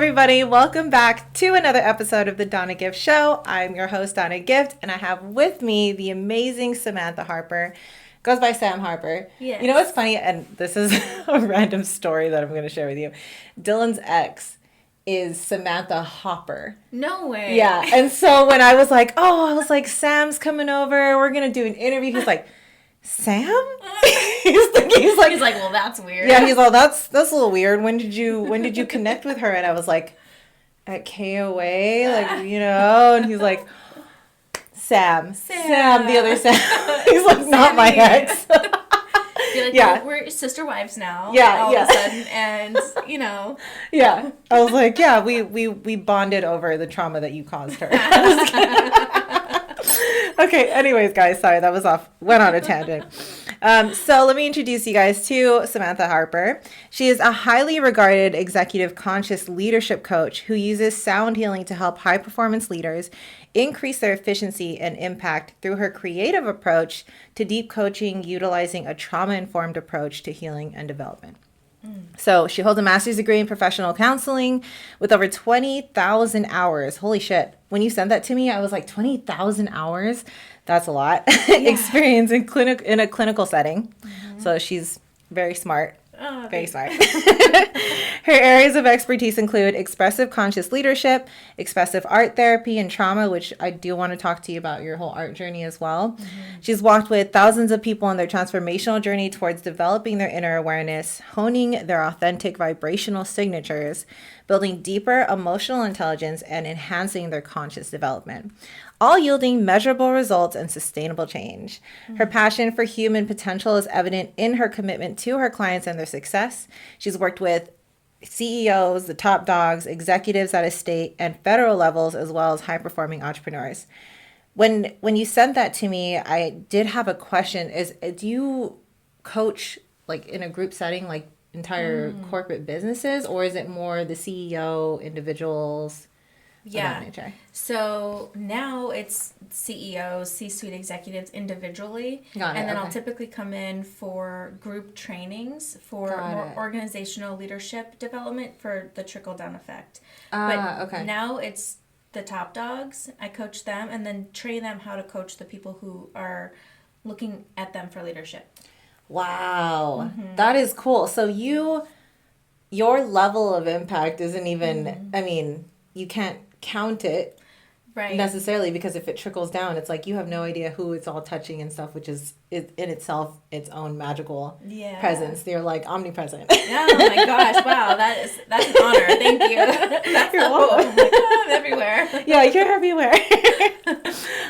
everybody. Welcome back to another episode of the Danna-Gift Show. I'm your host, Danna-Gift, and I have with me the amazing Samantha Harper. Goes by Sam Harper. Yes. You know what's funny? And this is a random story that I'm going to share with you. Dylan's ex is Samantha Harper. No way. Yeah. And so when I was like, Sam's coming over. We're going to do an interview. He's like, Sam? he's like, well, that's weird. Yeah, he's like, that's a little weird. When did you connect with her? And I was like, at KOA, and he's like, Sam, the other Sam. He's like, not my ex. You're like, yeah, we're sister wives now. Yeah, all of a sudden, and Yeah, I was like, yeah, we bonded over the trauma that you caused her. Okay, anyways, guys, sorry, that was went on a tangent. So let me introduce you guys to Samantha Harper. She is a highly regarded executive conscious leadership coach who uses sound healing to help high performance leaders increase their efficiency and impact through her creative approach to deep coaching, utilizing a trauma-informed approach to healing and development. So she holds a master's degree in professional counseling with over 20,000 hours. Holy shit. When you sent that to me, I was like, 20,000 hours? That's a lot. Yeah. Experience in a clinical setting. Mm-hmm. So she's very smart. Oh, very smart. Her areas of expertise include expressive conscious leadership, expressive art therapy, and trauma, which I do want to talk to you about your whole art journey as well. Mm-hmm. She's walked with thousands of people on their transformational journey towards developing their inner awareness, honing their authentic vibrational signatures, building deeper emotional intelligence, and enhancing their conscious development, all yielding measurable results and sustainable change. Mm-hmm. Her passion for human potential is evident in her commitment to her clients and their success. She's worked with CEOs, the top dogs, executives at a state and federal levels, as well as high-performing entrepreneurs. When you sent that to me, I did have a question. Do you coach like in a group setting, like entire corporate businesses, or is it more the CEO, individuals? Yeah. So now it's CEOs, C-suite executives individually. Got it, and then okay. I'll typically come in for group trainings for more organizational leadership development for the trickle-down effect. But now it's the top dogs. I coach them and then train them how to coach the people who are looking at them for leadership. Wow. Mm-hmm. That is cool. So your level of impact isn't even, I mean, you can't count it necessarily, because if it trickles down, it's like you have no idea who it's all touching and stuff, which is in itself its own magical presence. They're like omnipresent. Oh my gosh! Wow, that's an honor. Thank you. That's you're welcome. I'm like, I'm everywhere. Yeah, you're everywhere.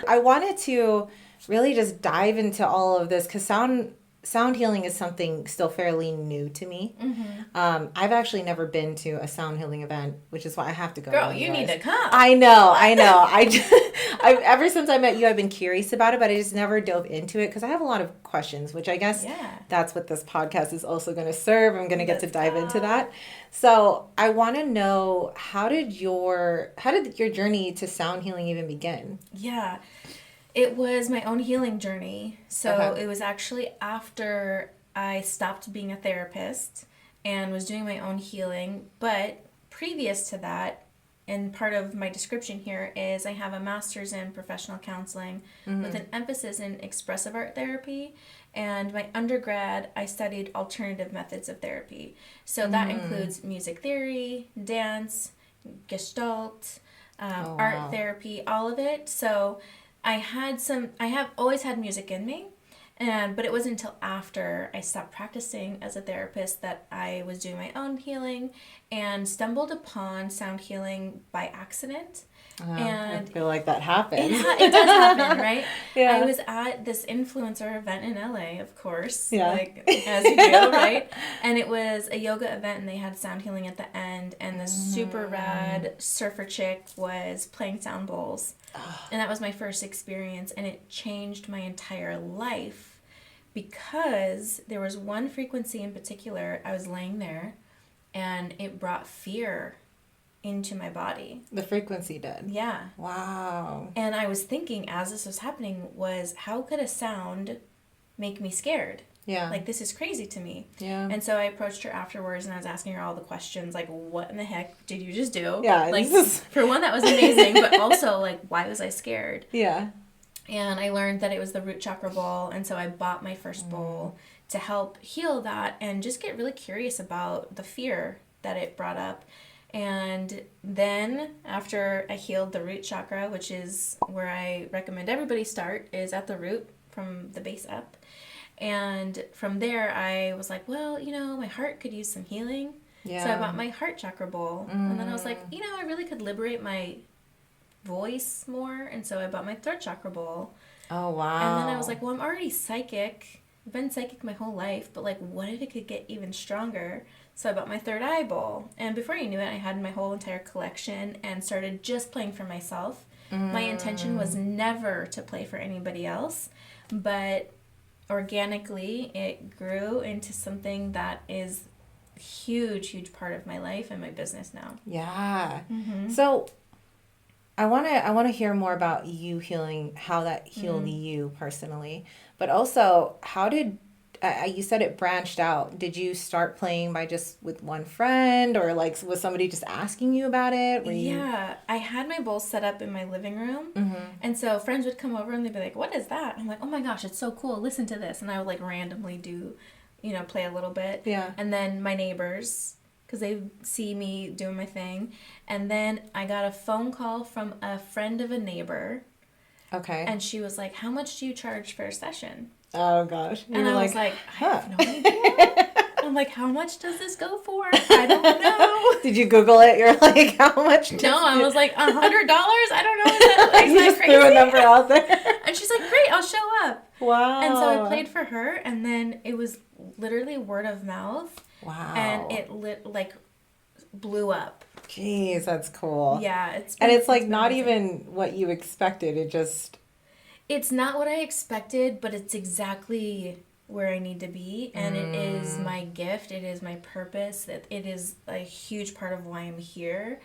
I wanted to really just dive into all of this because sound healing is something still fairly new to me. Mm-hmm. I've actually never been to a sound healing event, which is why I have to go. Girl, you need to come. I know. I've ever since I met you, I've been curious about it, but I just never dove into it because I have a lot of questions, which I guess that's what this podcast is also going to serve. I'm going to get to dive into that. So I want to know, how did your journey to sound healing even begin? Yeah. It was my own healing journey. So It was actually after I stopped being a therapist and was doing my own healing. But previous to that, and part of my description here is I have a master's in professional counseling with an emphasis in expressive art therapy. And my undergrad, I studied alternative methods of therapy. So that includes music theory, dance, gestalt, art therapy, all of it. So I have always had music in me, but it wasn't until after I stopped practicing as a therapist that I was doing my own healing and stumbled upon sound healing by accident. And I feel like that happens. It does happen, right? Yeah. I was at this influencer event in LA, of course, like as you do, right? And it was a yoga event, and they had sound healing at the end, and the super rad surfer chick was playing sound bowls. And that was my first experience, and it changed my entire life because there was one frequency in particular. I was laying there, and it brought fear into my body. The frequency did? Yeah. Wow. And I was thinking as this was happening was, how could a sound make me scared? Yeah. Like, this is crazy to me. Yeah. And so I approached her afterwards, and I was asking her all the questions, like, what in the heck did you just do? Yeah. Like, for one, that was amazing, but also, like, why was I scared? Yeah. And I learned that it was the root chakra bowl, and so I bought my first bowl to help heal that and just get really curious about the fear that it brought up. And then after I healed the root chakra, which is where I recommend everybody start, is at the root from the base up. And from there, I was like, well, my heart could use some healing. Yeah. So I bought my heart chakra bowl. And then I was like, I really could liberate my voice more. And so I bought my throat chakra bowl. Oh, wow. And then I was like, well, I'm already psychic. I've been psychic my whole life. But, like, what if it could get even stronger? So I bought my third eye bowl. And before you knew it, I had my whole entire collection and started just playing for myself. My intention was never to play for anybody else. But organically, it grew into something that is a huge part of my life and my business now. Yeah. So I want to hear more about you healing, how that healed you personally, but also how did you said it branched out. Did you start playing by just with one friend, or like was somebody just asking you about it? Yeah, I had my bowl set up in my living room, and so friends would come over and they'd be like, "What is that?" I'm like, "Oh my gosh, it's so cool! Listen to this!" And I would like randomly do, play a little bit. Yeah. And then my neighbors, because they see me doing my thing, and then I got a phone call from a friend of a neighbor. Okay. And she was like, "How much do you charge for a session?" Oh gosh. And I was like, I have no idea. I'm like, how much does this go for? I don't know. Did you Google it? You're like, how much? No, I was like, $100? I don't know. Is You that just crazy? threw a number out there. And she's like, great, I'll show up. Wow. And so I played for her, and then it was literally word of mouth. Wow. And it blew up. Jeez, that's cool. Yeah, it's like not even what you expected. It's not what I expected, but it's exactly where I need to be. And it is my gift. It is my purpose. It is a huge part of why I'm here.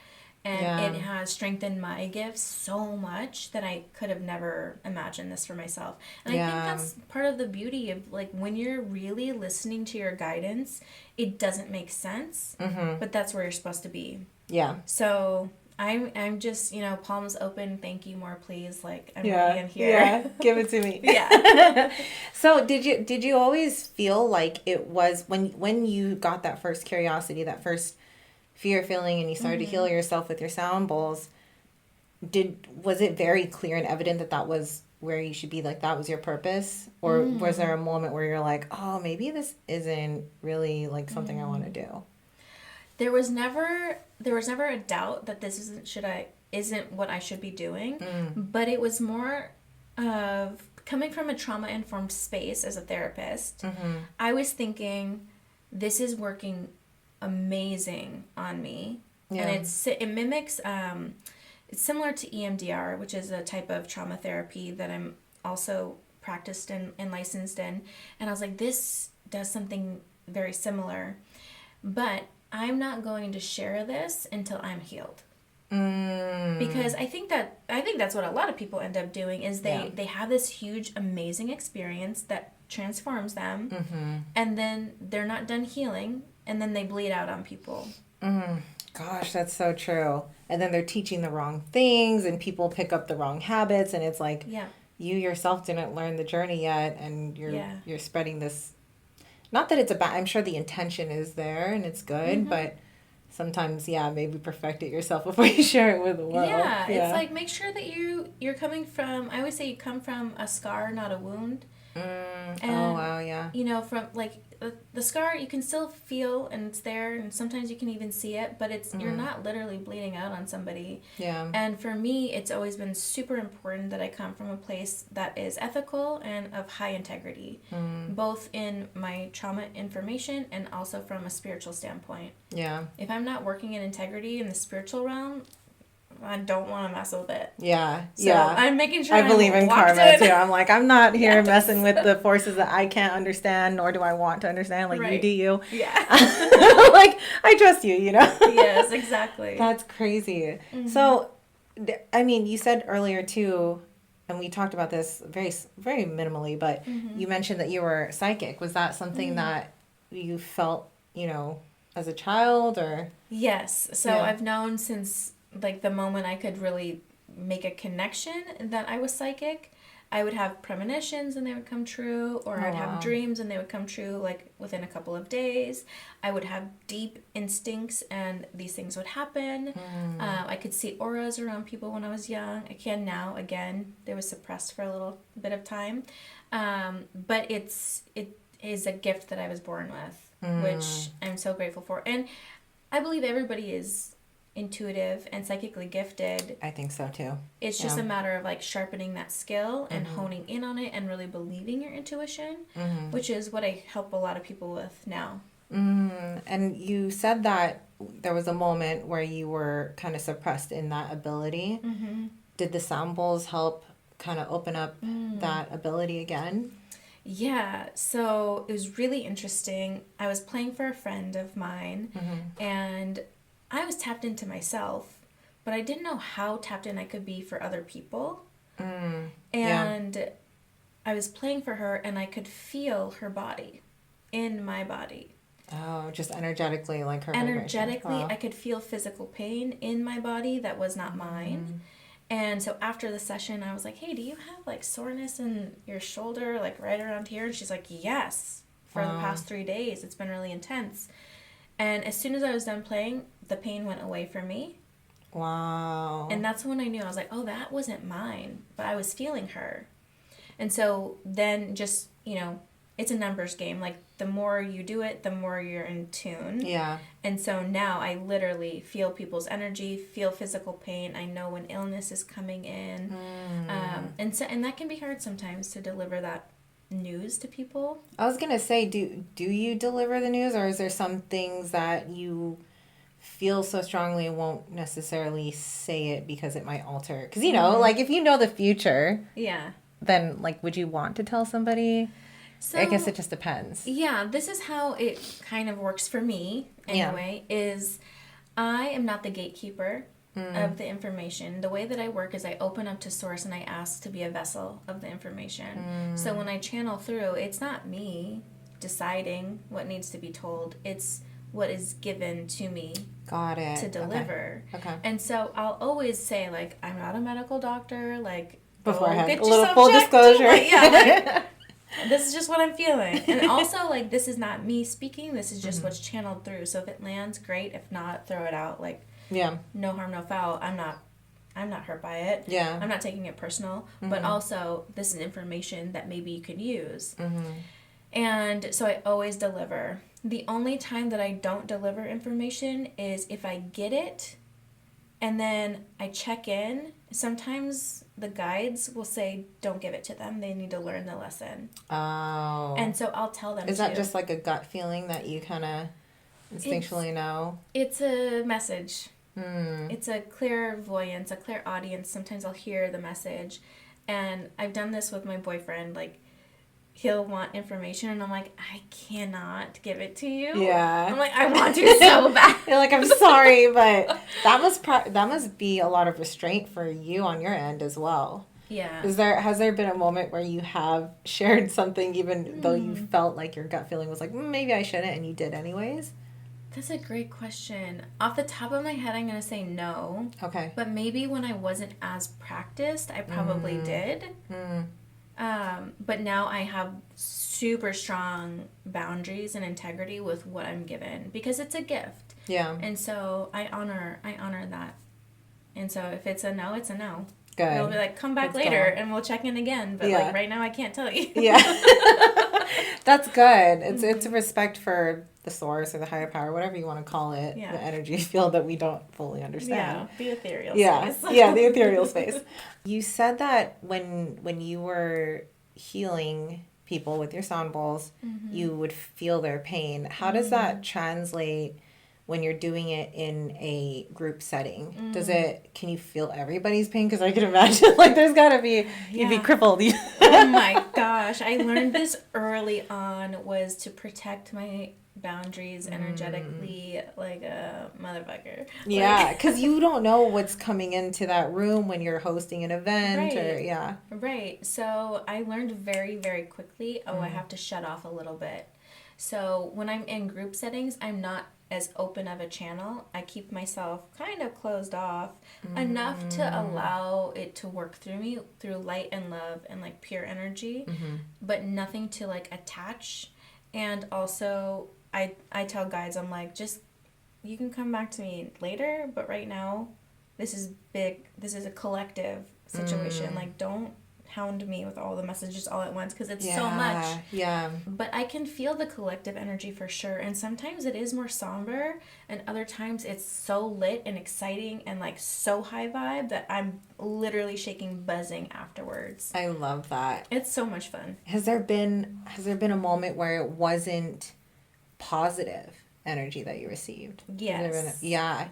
And it has strengthened my gifts so much that I could have never imagined this for myself. And I think that's part of the beauty of, like, when you're really listening to your guidance, it doesn't make sense, but that's where you're supposed to be. Yeah. So I'm just, palms open, thank you, more please, like, I'm ready, I'm here. Yeah, give it to me. Yeah. So did you always feel like it was, when you got that first curiosity, that first fear feeling, and you started to heal yourself with your sound bowls, was it very clear and evident that was where you should be, like that was your purpose? Or was there a moment where you're like, oh, maybe this isn't really like something I want to do? There was never a doubt that this isn't what I should be doing, but it was more of coming from a trauma-informed space as a therapist. I was thinking, this is working amazing on me, and it mimics. It's similar to EMDR, which is a type of trauma therapy that I'm also practiced and licensed in, and I was like, this does something very similar, but I'm not going to share this until I'm healed. Because I think that's what a lot of people end up doing is they have this huge, amazing experience that transforms them, and then they're not done healing, and then they bleed out on people. Gosh, that's so true. And then they're teaching the wrong things, and people pick up the wrong habits, and it's like you yourself didn't learn the journey yet, and you're spreading this. Not that it's I'm sure the intention is there and it's good, but sometimes, maybe perfect it yourself before you share it with the world. Yeah, it's like, make sure that you're coming from, I always say you come from a scar, not a wound. And, oh, wow, yeah. From, like, the scar, you can still feel, and it's there, and sometimes you can even see it, but you're not literally bleeding out on somebody. Yeah. And for me, it's always been super important that I come from a place that is ethical and of high integrity, both in my trauma information and also from a spiritual standpoint. Yeah. If I'm not working in integrity in the spiritual realm, I don't want to mess with it. Yeah. So I'm making sure I believe in karma too. I'm like, I'm not here Yes. messing with the forces that I can't understand, nor do I want to understand. Like, you do you. Yeah. Like, I trust you, Yes, exactly. That's crazy. So, I mean, you said earlier too, and we talked about this very, very minimally, but you mentioned that you were psychic. Was that something that you felt, as a child, or? Yes. So I've known since like the moment I could really make a connection that I was psychic. I would have premonitions and they would come true, or I'd have dreams and they would come true like within a couple of days. I would have deep instincts and these things would happen. I could see auras around people when I was young. I can now. Again, they were suppressed for a little bit of time. But it is a gift that I was born with, which I'm so grateful for. And I believe everybody is intuitive and psychically gifted. I think so too. It's just a matter of like sharpening that skill and honing in on it and really believing your intuition, which is what I help a lot of people with now. And you said that there was a moment where you were kind of suppressed in that ability. Did the sound bowls help kind of open up that ability again? Yeah, so it was really interesting. I was playing for a friend of mine, and I was tapped into myself, but I didn't know how tapped in I could be for other people. And I was playing for her, and I could feel her body in my body. Oh, just energetically, like her Energetically, vibration. Wow. I could feel physical pain in my body that was not mine. And so after the session, I was like, hey, do you have like soreness in your shoulder, like right around here? And she's like, yes, for the past 3 days. It's been really intense. And as soon as I was done playing, the pain went away from me. Wow. And that's when I knew. I was like, oh, that wasn't mine, but I was feeling her. And so then just, it's a numbers game. Like the more you do it, the more you're in tune. Yeah. And so now I literally feel people's energy, feel physical pain. I know when illness is coming in. And that can be hard sometimes to deliver that news to people. I was gonna say, do you deliver the news, or is there some things that you feel so strongly and won't necessarily say it because it might alter? Because like if you know the future, then like would you want to tell somebody? So I guess it just depends. Yeah, this is how it kind of works for me anyway. Is I am not the gatekeeper of the information. The way that I work is I open up to source and I ask to be a vessel of the information. So when I channel through, it's not me deciding what needs to be told. It's what is given to me. Got it. To deliver. Okay. And so I'll always say, like, I'm not a medical doctor. Like, beforehand, get a little yourself full checked. disclosure. This is just what I'm feeling. And also, like, this is not me speaking. This is just what's channeled through. So if it lands, great. If not, throw it out. Like, no harm, no foul. I'm not hurt by it. Yeah. I'm not taking it personal. But also, this is information that maybe you could use. And so I always deliver. The only time that I don't deliver information is if I get it and then I check in. Sometimes the guides will say, don't give it to them. They need to learn the lesson. Oh. And so I'll tell them Is that just like a gut feeling that you kind of instinctually know? It's a message. It's a clairvoyance, a clairaudience. Sometimes I'll hear the message. And I've done this with my boyfriend. Like, he'll want information, and I'm like, I cannot give it to you. Yeah. I'm like, I want to so bad. You're like, I'm sorry, but that must be a lot of restraint for you on your end as well. Yeah. Has there been a moment where you have shared something even though you felt like your gut feeling was like, maybe I shouldn't, and you did anyways? That's a great question. Off the top of my head, I'm going to say no. Okay. But maybe when I wasn't as practiced, I probably did. But now I have super strong boundaries and integrity with what I'm given because it's a gift. Yeah. And so I honor that. And so if it's a no, it's a no. Good. They'll be like, come back later and we'll check in again. But like right now I can't tell you. Yeah. That's good. It's a respect for the source or the higher power, whatever you want to call it. Yeah. The energy field that we don't fully understand. Yeah. The ethereal space. Yeah, the ethereal space. You said that when you were healing people with your sound bowls, you would feel their pain. How does that translate when you're doing it in a group setting? Can you feel everybody's pain? Because I can imagine, like, there's gotta be, you'd be crippled. Oh my gosh. I learned this early on was to protect my boundaries energetically like a motherfucker. Yeah, because you don't know what's coming into that room when you're hosting an event. Right. Right. So I learned very, very quickly, I have to shut off a little bit. So when I'm in group settings, I'm not as open of a channel. I keep myself kind of closed off enough to allow it to work through me through light and love and like pure energy, but nothing to like attach. And also I tell guides, I'm like, just, you can come back to me later, but right now this is big. This is a collective situation. Like, don't hound me with all the messages all at once, because it's so much. Yeah. But I can feel the collective energy for sure. And sometimes it is more somber, and other times it's so lit and exciting and like so high vibe that I'm literally shaking, buzzing afterwards. I love that. It's so much fun. Has there been a moment where it wasn't positive energy that you received? Yes.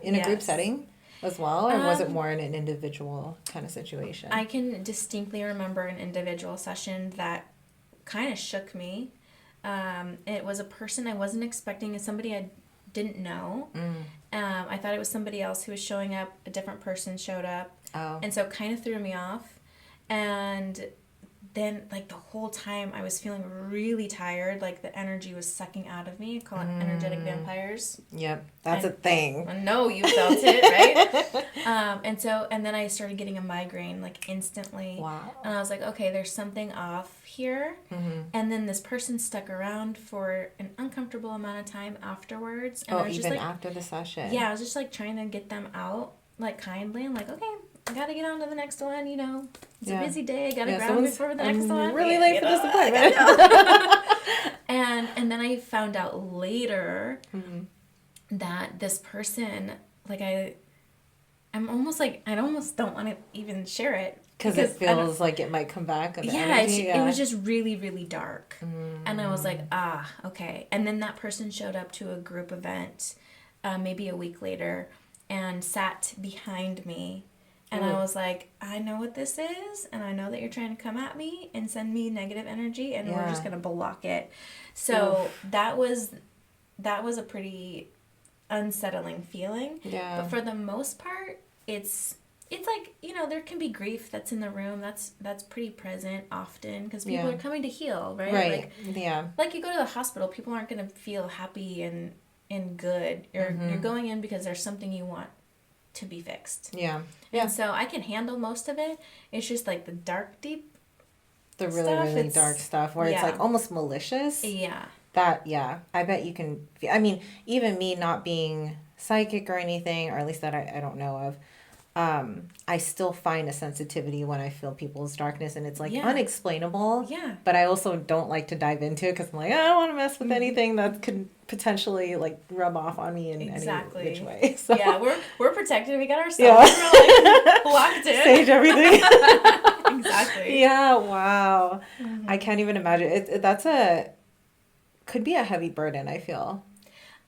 In a group setting as well, or was it more in an individual kind of situation? I can distinctly remember an individual session that kind of shook me. It was a person I wasn't expecting, somebody I didn't know. I thought it was somebody else who was showing up. A different person showed up. And so it kind of threw me off. And then, like, the whole time I was feeling really tired, like the energy was sucking out of me. I call it energetic vampires. Yep, that's a thing. I know you felt it, right? And then I started getting a migraine, like, instantly. Wow. And I was like, okay, there's something off here. And then this person stuck around for an uncomfortable amount of time afterwards. And I was even just, like, after the session? Yeah, I was just, like, trying to get them out, like, kindly. I'm like, okay, I gotta get on to the next one, you know. It's a busy day. I gotta ground before the next one. Really late for this appointment. And then I found out later that this person, like, I'm almost like, I almost don't want to even share it. Because it feels like it might come back. It was just really, really dark. And I was like, okay. And then that person showed up to a group event maybe a week later and sat behind me. And I was like, I know what this is, and I know that you're trying to come at me and send me negative energy, and we're just going to block it. So that was a pretty unsettling feeling. Yeah. But for the most part, it's like, you know, there can be grief that's in the room. That's pretty present often, because people are coming to heal, right? Right. Like you go to the hospital, people aren't going to feel happy and good. You're going in because there's something you want to be fixed. Yeah. And so I can handle most of it. It's just like the dark, deep the really, stuff. Really dark stuff where it's like almost malicious. Yeah. I bet you can, I mean, even me not being psychic or anything, or at least that I don't know of, I still find a sensitivity when I feel people's darkness, and it's like unexplainable. Yeah. But I also don't like to dive into it because I'm like, I don't want to mess with anything that could potentially like rub off on me in any which way. So. Yeah, we're protected. We got our stuff. We're like locked in. Sage everything. Exactly. Yeah. Wow. I can't even imagine. Could be a heavy burden, I feel.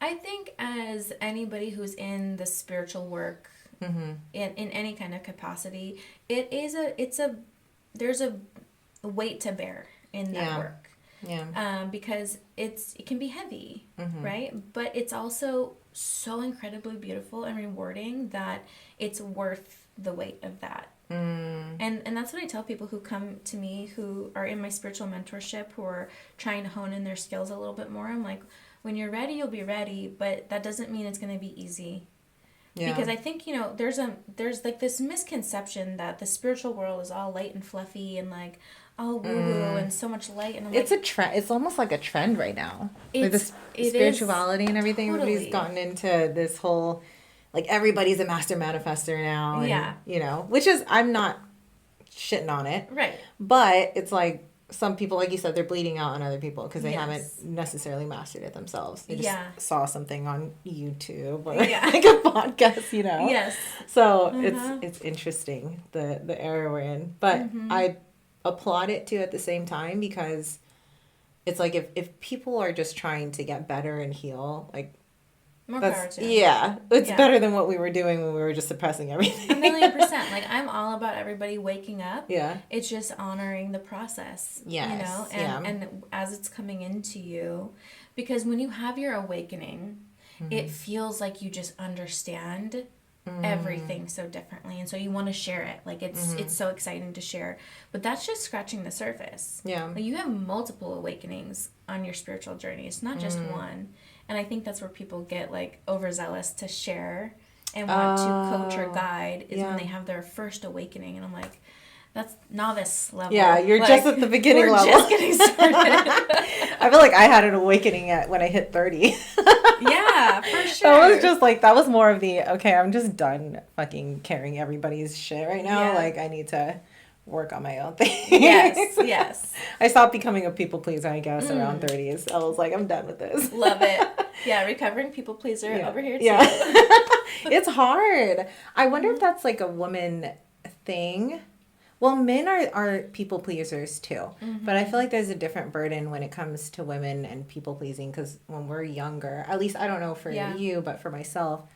I think as anybody who's in the spiritual work, in any kind of capacity, there's a weight to bear in that work. Yeah. Because it can be heavy, right? But it's also so incredibly beautiful and rewarding that it's worth the weight of that. And that's what I tell people who come to me who are in my spiritual mentorship, who are trying to hone in their skills a little bit more. I'm like, when you're ready, you'll be ready, but that doesn't mean it's going to be easy. Yeah. Because I think, you know, there's like this misconception that the spiritual world is all light and fluffy and like all woo-woo and so much light. And it's a trend. It's almost like a trend right now. With the spirituality and everything. Totally. Everybody's gotten into this whole, like, everybody's a master manifester now. And, you know, which is, I'm not shitting on it. Right. But it's like, some people, like you said, they're bleeding out on other people because they haven't necessarily mastered it themselves. They just saw something on YouTube or like a podcast, you know? Yes. So it's interesting, the era we're in. But I applaud it, too, at the same time, because it's like if people are just trying to get better and heal, like, more power to it's better than what we were doing when we were just suppressing everything. 1,000,000%. Like, I'm all about everybody waking up. Yeah. It's just honoring the process. Yes. You know, and as it's coming into you, Because when you have your awakening, it feels like you just understand everything so differently, and so you want to share it. Like it's so exciting to share, but that's just scratching the surface. Yeah. Like you have multiple awakenings on your spiritual journey. It's not just one. And I think that's where people get like overzealous to share and want to coach or guide is when they have their first awakening, and I'm like, that's novice level. Yeah, you're like, just at the beginning level. Just getting started. I feel like I had an awakening when I hit 30. Yeah, for sure. That was just like, that was more of the, okay, I'm just done fucking carrying everybody's shit right now. Yeah. Like, I need to work on my own thing. Yes. I stopped becoming a people pleaser, I guess, around 30s. I was like, I'm done with this. Love it. Yeah, recovering people pleaser over here too. Yeah. It's hard. I wonder if that's like a woman thing. Well, men are people pleasers too, but I feel like there's a different burden when it comes to women and people pleasing, because when we're younger, at least I don't know for you, but for myself,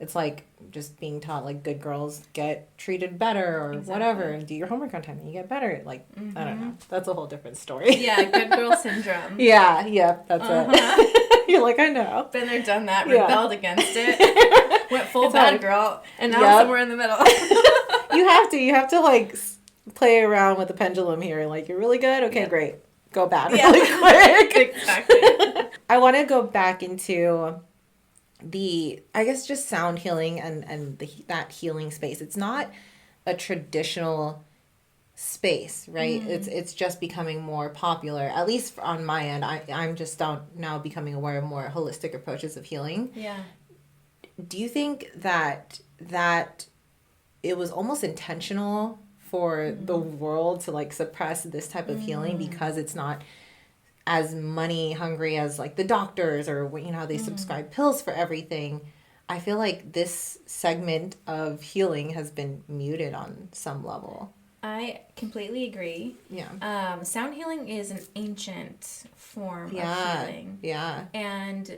it's like just being taught like good girls get treated better or whatever, do your homework on time and you get better. Like, I don't know. That's a whole different story. Yeah, good girl syndrome. Yeah, that's it. You're like, I know. Been there, done that, rebelled against it, went full bad girl, and now somewhere in the middle. You have to like play around with the pendulum here. Like, you're really good? Okay, great. Go bad really quick. Exactly. I want to go back into I guess just sound healing and that healing space. It's not a traditional space, right? It's just becoming more popular, at least on my end. I'm just now becoming aware of more holistic approaches of healing. Yeah. Do you think that it was almost intentional for the world to like suppress this type of healing because it's not as money hungry as like the doctors, or how they subscribe pills for everything? I feel like this segment of healing has been muted on some level. I completely agree. Yeah. Sound healing is an ancient form of healing. Yeah. And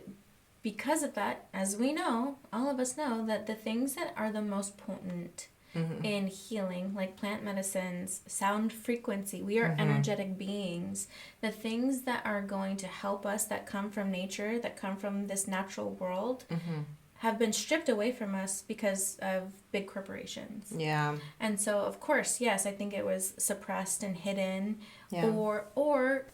because of that, as we know, all of us know, that the things that are the most potent in healing, like plant medicines, sound frequency, we are energetic beings. The things that are going to help us, that come from nature, that come from this natural world, have been stripped away from us because of big corporations. Yeah. And so, of course, yes, I think it was suppressed and hidden, or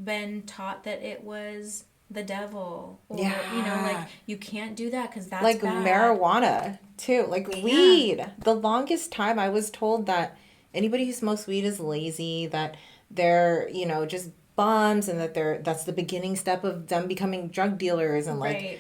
been taught that it was the devil, or like, you can't do that because that's like bad. Marijuana too, like weed. The longest time I was told that anybody who smokes weed is lazy, that they're just bums, and that's the beginning step of them becoming drug dealers, and like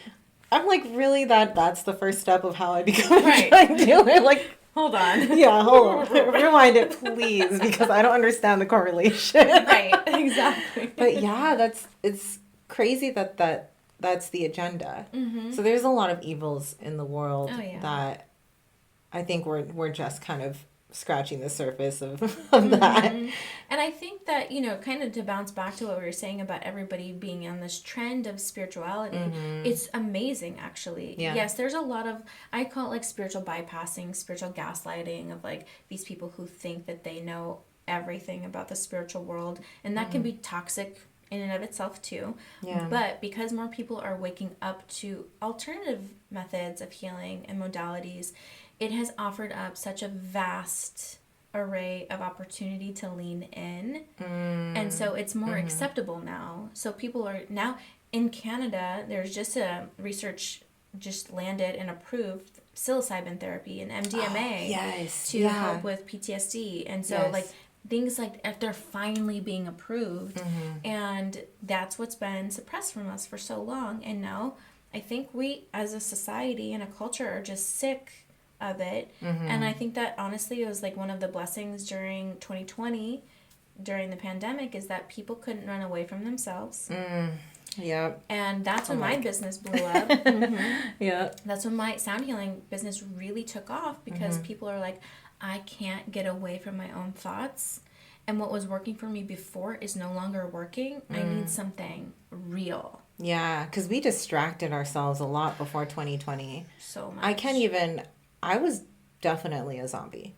I'm like, really, that's the first step of how I become a drug dealer? Like, hold on. Yeah, hold on. Rewind it, please, because I don't understand the correlation. Right, exactly. But yeah, it's crazy that's the agenda. So there's a lot of evils in the world that I think we're just kind of scratching the surface of that. And I think that, kind of to bounce back to what we were saying about everybody being on this trend of spirituality, it's amazing, actually. Yeah. Yes, there's a lot of, I call it like spiritual bypassing, spiritual gaslighting, of like these people who think that they know everything about the spiritual world, and that can be toxic in and of itself too. Yeah. But because more people are waking up to alternative methods of healing and modalities, it has offered up such a vast array of opportunity to lean in. And so it's more acceptable now. So people are now in Canada, there's just a research just landed and approved psilocybin therapy and MDMA to help with PTSD. And so like things like they're finally being approved, and that's what's been suppressed from us for so long. And now I think we as a society and a culture are just sick of it. And I think that honestly it was like one of the blessings during 2020, during the pandemic, is that people couldn't run away from themselves. And that's when my business blew up. That's when my sound healing business really took off, because people are like, I can't get away from my own thoughts, and what was working for me before is no longer working. I need something real. Yeah, because we distracted ourselves a lot before 2020. So much. I was definitely a zombie.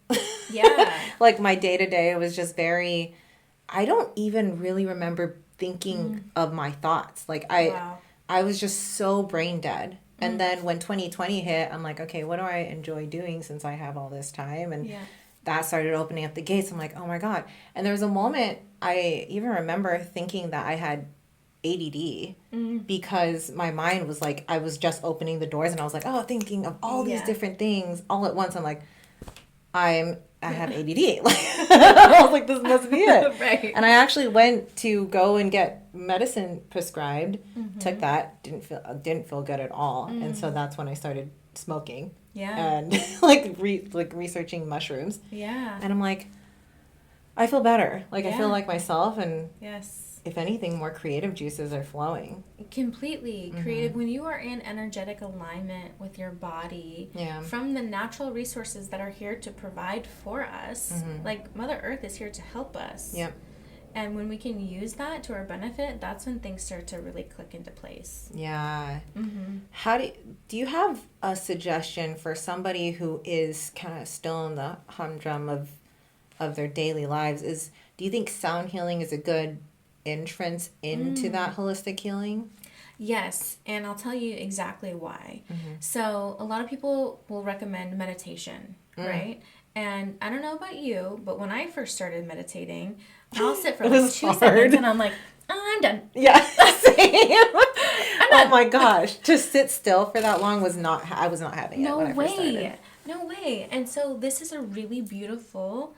Yeah. Like my day-to-day was just I don't even really remember thinking of my thoughts. Like Wow. I was just so brain dead. And then when 2020 hit, I'm like, okay, what do I enjoy doing since I have all this time? And that started opening up the gates. I'm like, oh my God. And there was a moment I even remember thinking that I had ADD because my mind was like, I was just opening the doors and I was like, oh, thinking of all these different things all at once. I'm like, I have ADD. Like, I was like, this must be it. Right. And I actually went to go and get medicine prescribed. Took that. Didn't feel good at all. And so that's when I started smoking. Yeah. And like researching mushrooms. Yeah. And I'm like, I feel better. Like I feel like myself, and if anything, more creative juices are flowing. Completely creative. When you are in energetic alignment with your body, from the natural resources that are here to provide for us, like Mother Earth is here to help us. Yep. And when we can use that to our benefit, that's when things start to really click into place. Yeah. How do you have a suggestion for somebody who is kind of still in the humdrum of their daily lives? Do you think sound healing is a good entrance into that holistic healing? Yes, and I'll tell you exactly why. So a lot of people will recommend meditation, right? And I don't know about you, but when I first started meditating, I'll sit for like 2 seconds and I'm like, oh, I'm done. Yeah, same. Oh my gosh, to sit still for that long I was not having it when I first started. No way. And so this is a really beautiful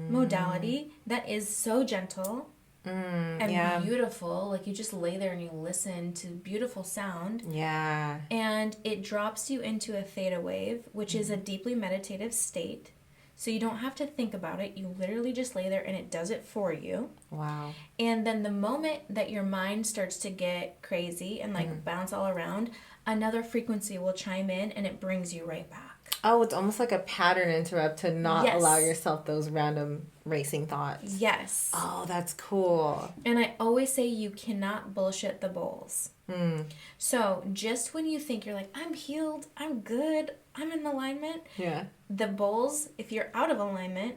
modality that is so gentle and beautiful. Like you just lay there and you listen to beautiful sound. Yeah. And it drops you into a theta wave, which is a deeply meditative state. So you don't have to think about it. You literally just lay there and it does it for you. Wow. And then the moment that your mind starts to get crazy and like bounce all around, another frequency will chime in and it brings you right back. Oh, it's almost like a pattern interrupt to not allow yourself those random racing thoughts. Yes. Oh, that's cool. And I always say you cannot bullshit the bowls. So just when you think you're like, I'm healed, I'm good, I'm in alignment. Yeah. The bowls, if you're out of alignment,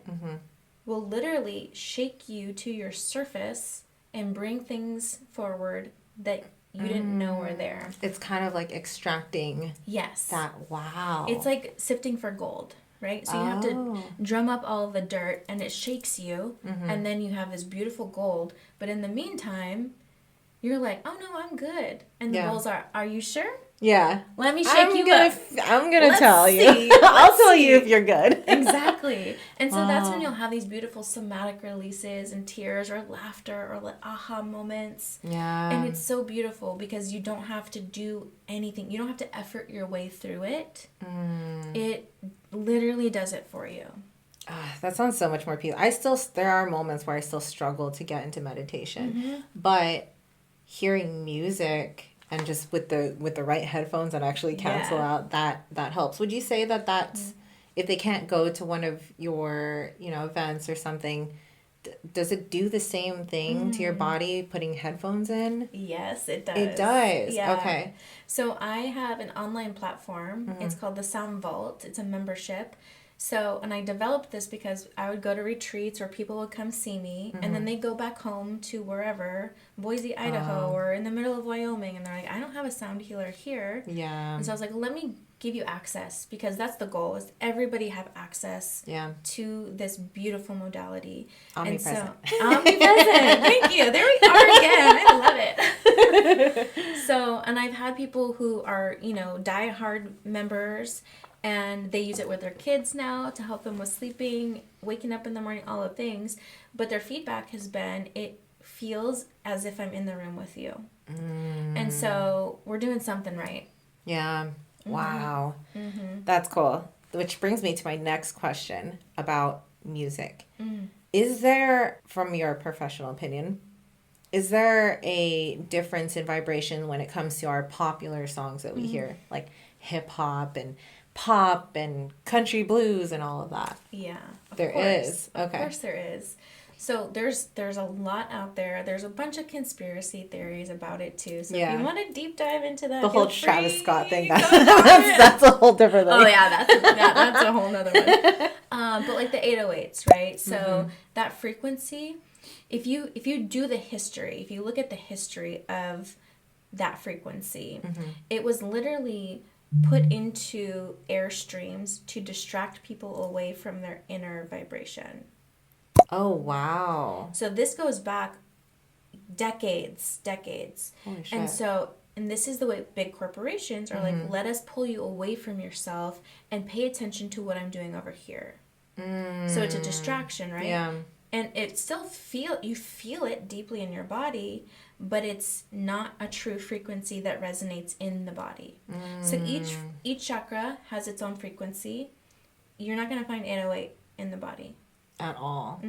will literally shake you to your surface and bring things forward that you didn't know were there. It's kind of like extracting. Yes. That, wow. It's like sifting for gold, right? So you have to drum up all the dirt and it shakes you and then you have this beautiful gold. But in the meantime, you're like, oh no, I'm good. And the bowls are you sure? Yeah. Let me shake you up. I'm going to tell you. I'll tell you if you're good. Exactly. And so that's when you'll have these beautiful somatic releases and tears or laughter or like aha moments. Yeah. And it's so beautiful because you don't have to do anything. You don't have to effort your way through it. It literally does it for you. That sounds so much more peaceful. There are moments where I still struggle to get into meditation. But hearing music and just with the right headphones that actually cancel out, that helps. Would you say that that's if they can't go to one of your events or something, does it do the same thing to your body putting headphones in? Yes, it does. It does. Yeah. Okay. So I have an online platform. It's called the Sound Vault. It's a membership. So, and I developed this because I would go to retreats where people would come see me and then they'd go back home to wherever, Boise, Idaho, or in the middle of Wyoming, and they're like, I don't have a sound healer here. Yeah. And so I was like, let me give you access because that's the goal, is everybody have access to this beautiful modality. Omnipresent. And so, omnipresent. Thank you. There we are again. I love it. So, and I've had people who are, die-hard members, and they use it with their kids now to help them with sleeping, waking up in the morning, all the things. But their feedback has been, it feels as if I'm in the room with you. And so we're doing something right. Yeah. Wow. That's cool. Which brings me to my next question about music. Is there, from your professional opinion, is there a difference in vibration when it comes to our popular songs that we hear? Like hip hop and pop and country blues and all of that? Yeah. There is. Okay. Of course there is. So there's a lot out there. There's a bunch of conspiracy theories about it too. So Yeah. if you want to deep dive into that, The whole feel Travis free, Scott thing. go That's a whole different thing. Oh yeah, that's a whole nother one. But like the 808s, right? So that frequency, if you do the history, if you look at the history of that frequency, it was literally put into airstreams to distract people away from their inner vibration. Oh, wow. So this goes back decades. Holy shit. And this is the way big corporations are like, let us pull you away from yourself and pay attention to what I'm doing over here. So it's a distraction, right? Yeah. And it still you feel it deeply in your body, but it's not a true frequency that resonates in the body. So each chakra has its own frequency. You're not going to find 808 in the body. At all.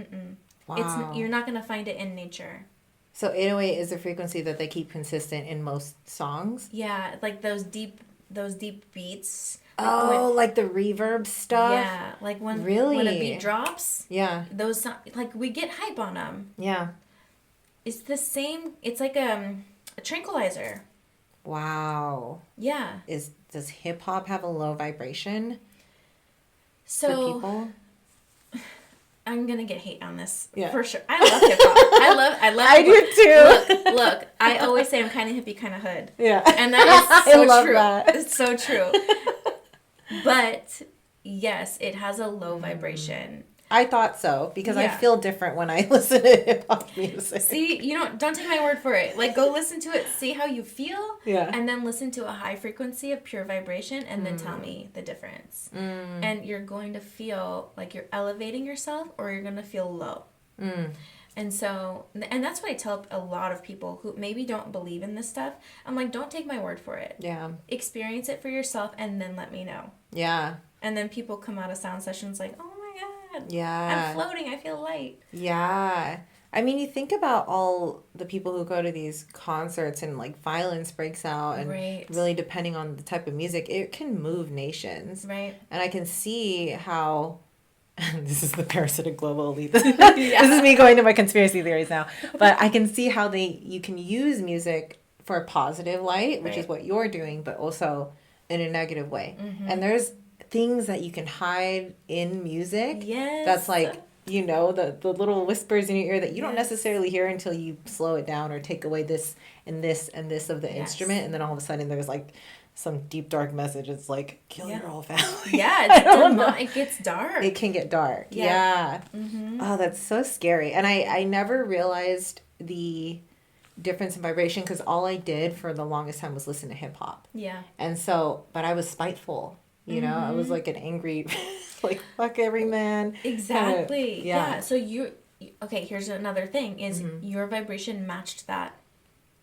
Wow. You're not going to find it in nature. So 808 is a frequency that they keep consistent in most songs? Yeah, like those deep beats. Like the reverb stuff? Yeah, like when a beat drops. Yeah. Those, like, we get hype on them. Yeah. It's the same, it's like a tranquilizer. Wow. Yeah. Does hip hop have a low vibration for people? I'm gonna get hate on this for sure. I love hip hop. I love. I do too. Look. I always say I'm kind of hippie, kind of hood. Yeah, and that is so I love true. That. It's so true. But yes, it has a low vibration. I thought so because I feel different when I listen to hip hop music. See, don't take my word for it. Like, go listen to it, see how you feel, yeah, and then listen to a high frequency of pure vibration, and then tell me the difference. And you're going to feel like you're elevating yourself, or you're going to feel low. And so, and that's what I tell a lot of people who maybe don't believe in this stuff. I'm like, don't take my word for it. Yeah. Experience it for yourself, and then let me know. Yeah. And then people come out of sound sessions like, oh my God. Yeah. I'm floating. I feel light. Yeah. I mean, you think about all the people who go to these concerts and like violence breaks out and really depending on the type of music, it can move nations. Right. And I can see how this is the parasitic global elite. This is me going to my conspiracy theories now. But I can see how you can use music for a positive light, which is what you're doing, but also in a negative way. And there's things that you can hide in music. Yes. That's like, the little whispers in your ear that you don't necessarily hear until you slow it down or take away this and this and this of the instrument. And then all of a sudden there's like some deep dark message. It's like, kill your whole family. Yeah, it gets dark. It can get dark. Yeah. Oh, that's so scary. And I never realized the difference in vibration because all I did for the longest time was listen to hip hop. Yeah. And so, but I was spiteful. I was like an angry, like, fuck every man. Exactly. Kinda, So here's another thing is your vibration matched that.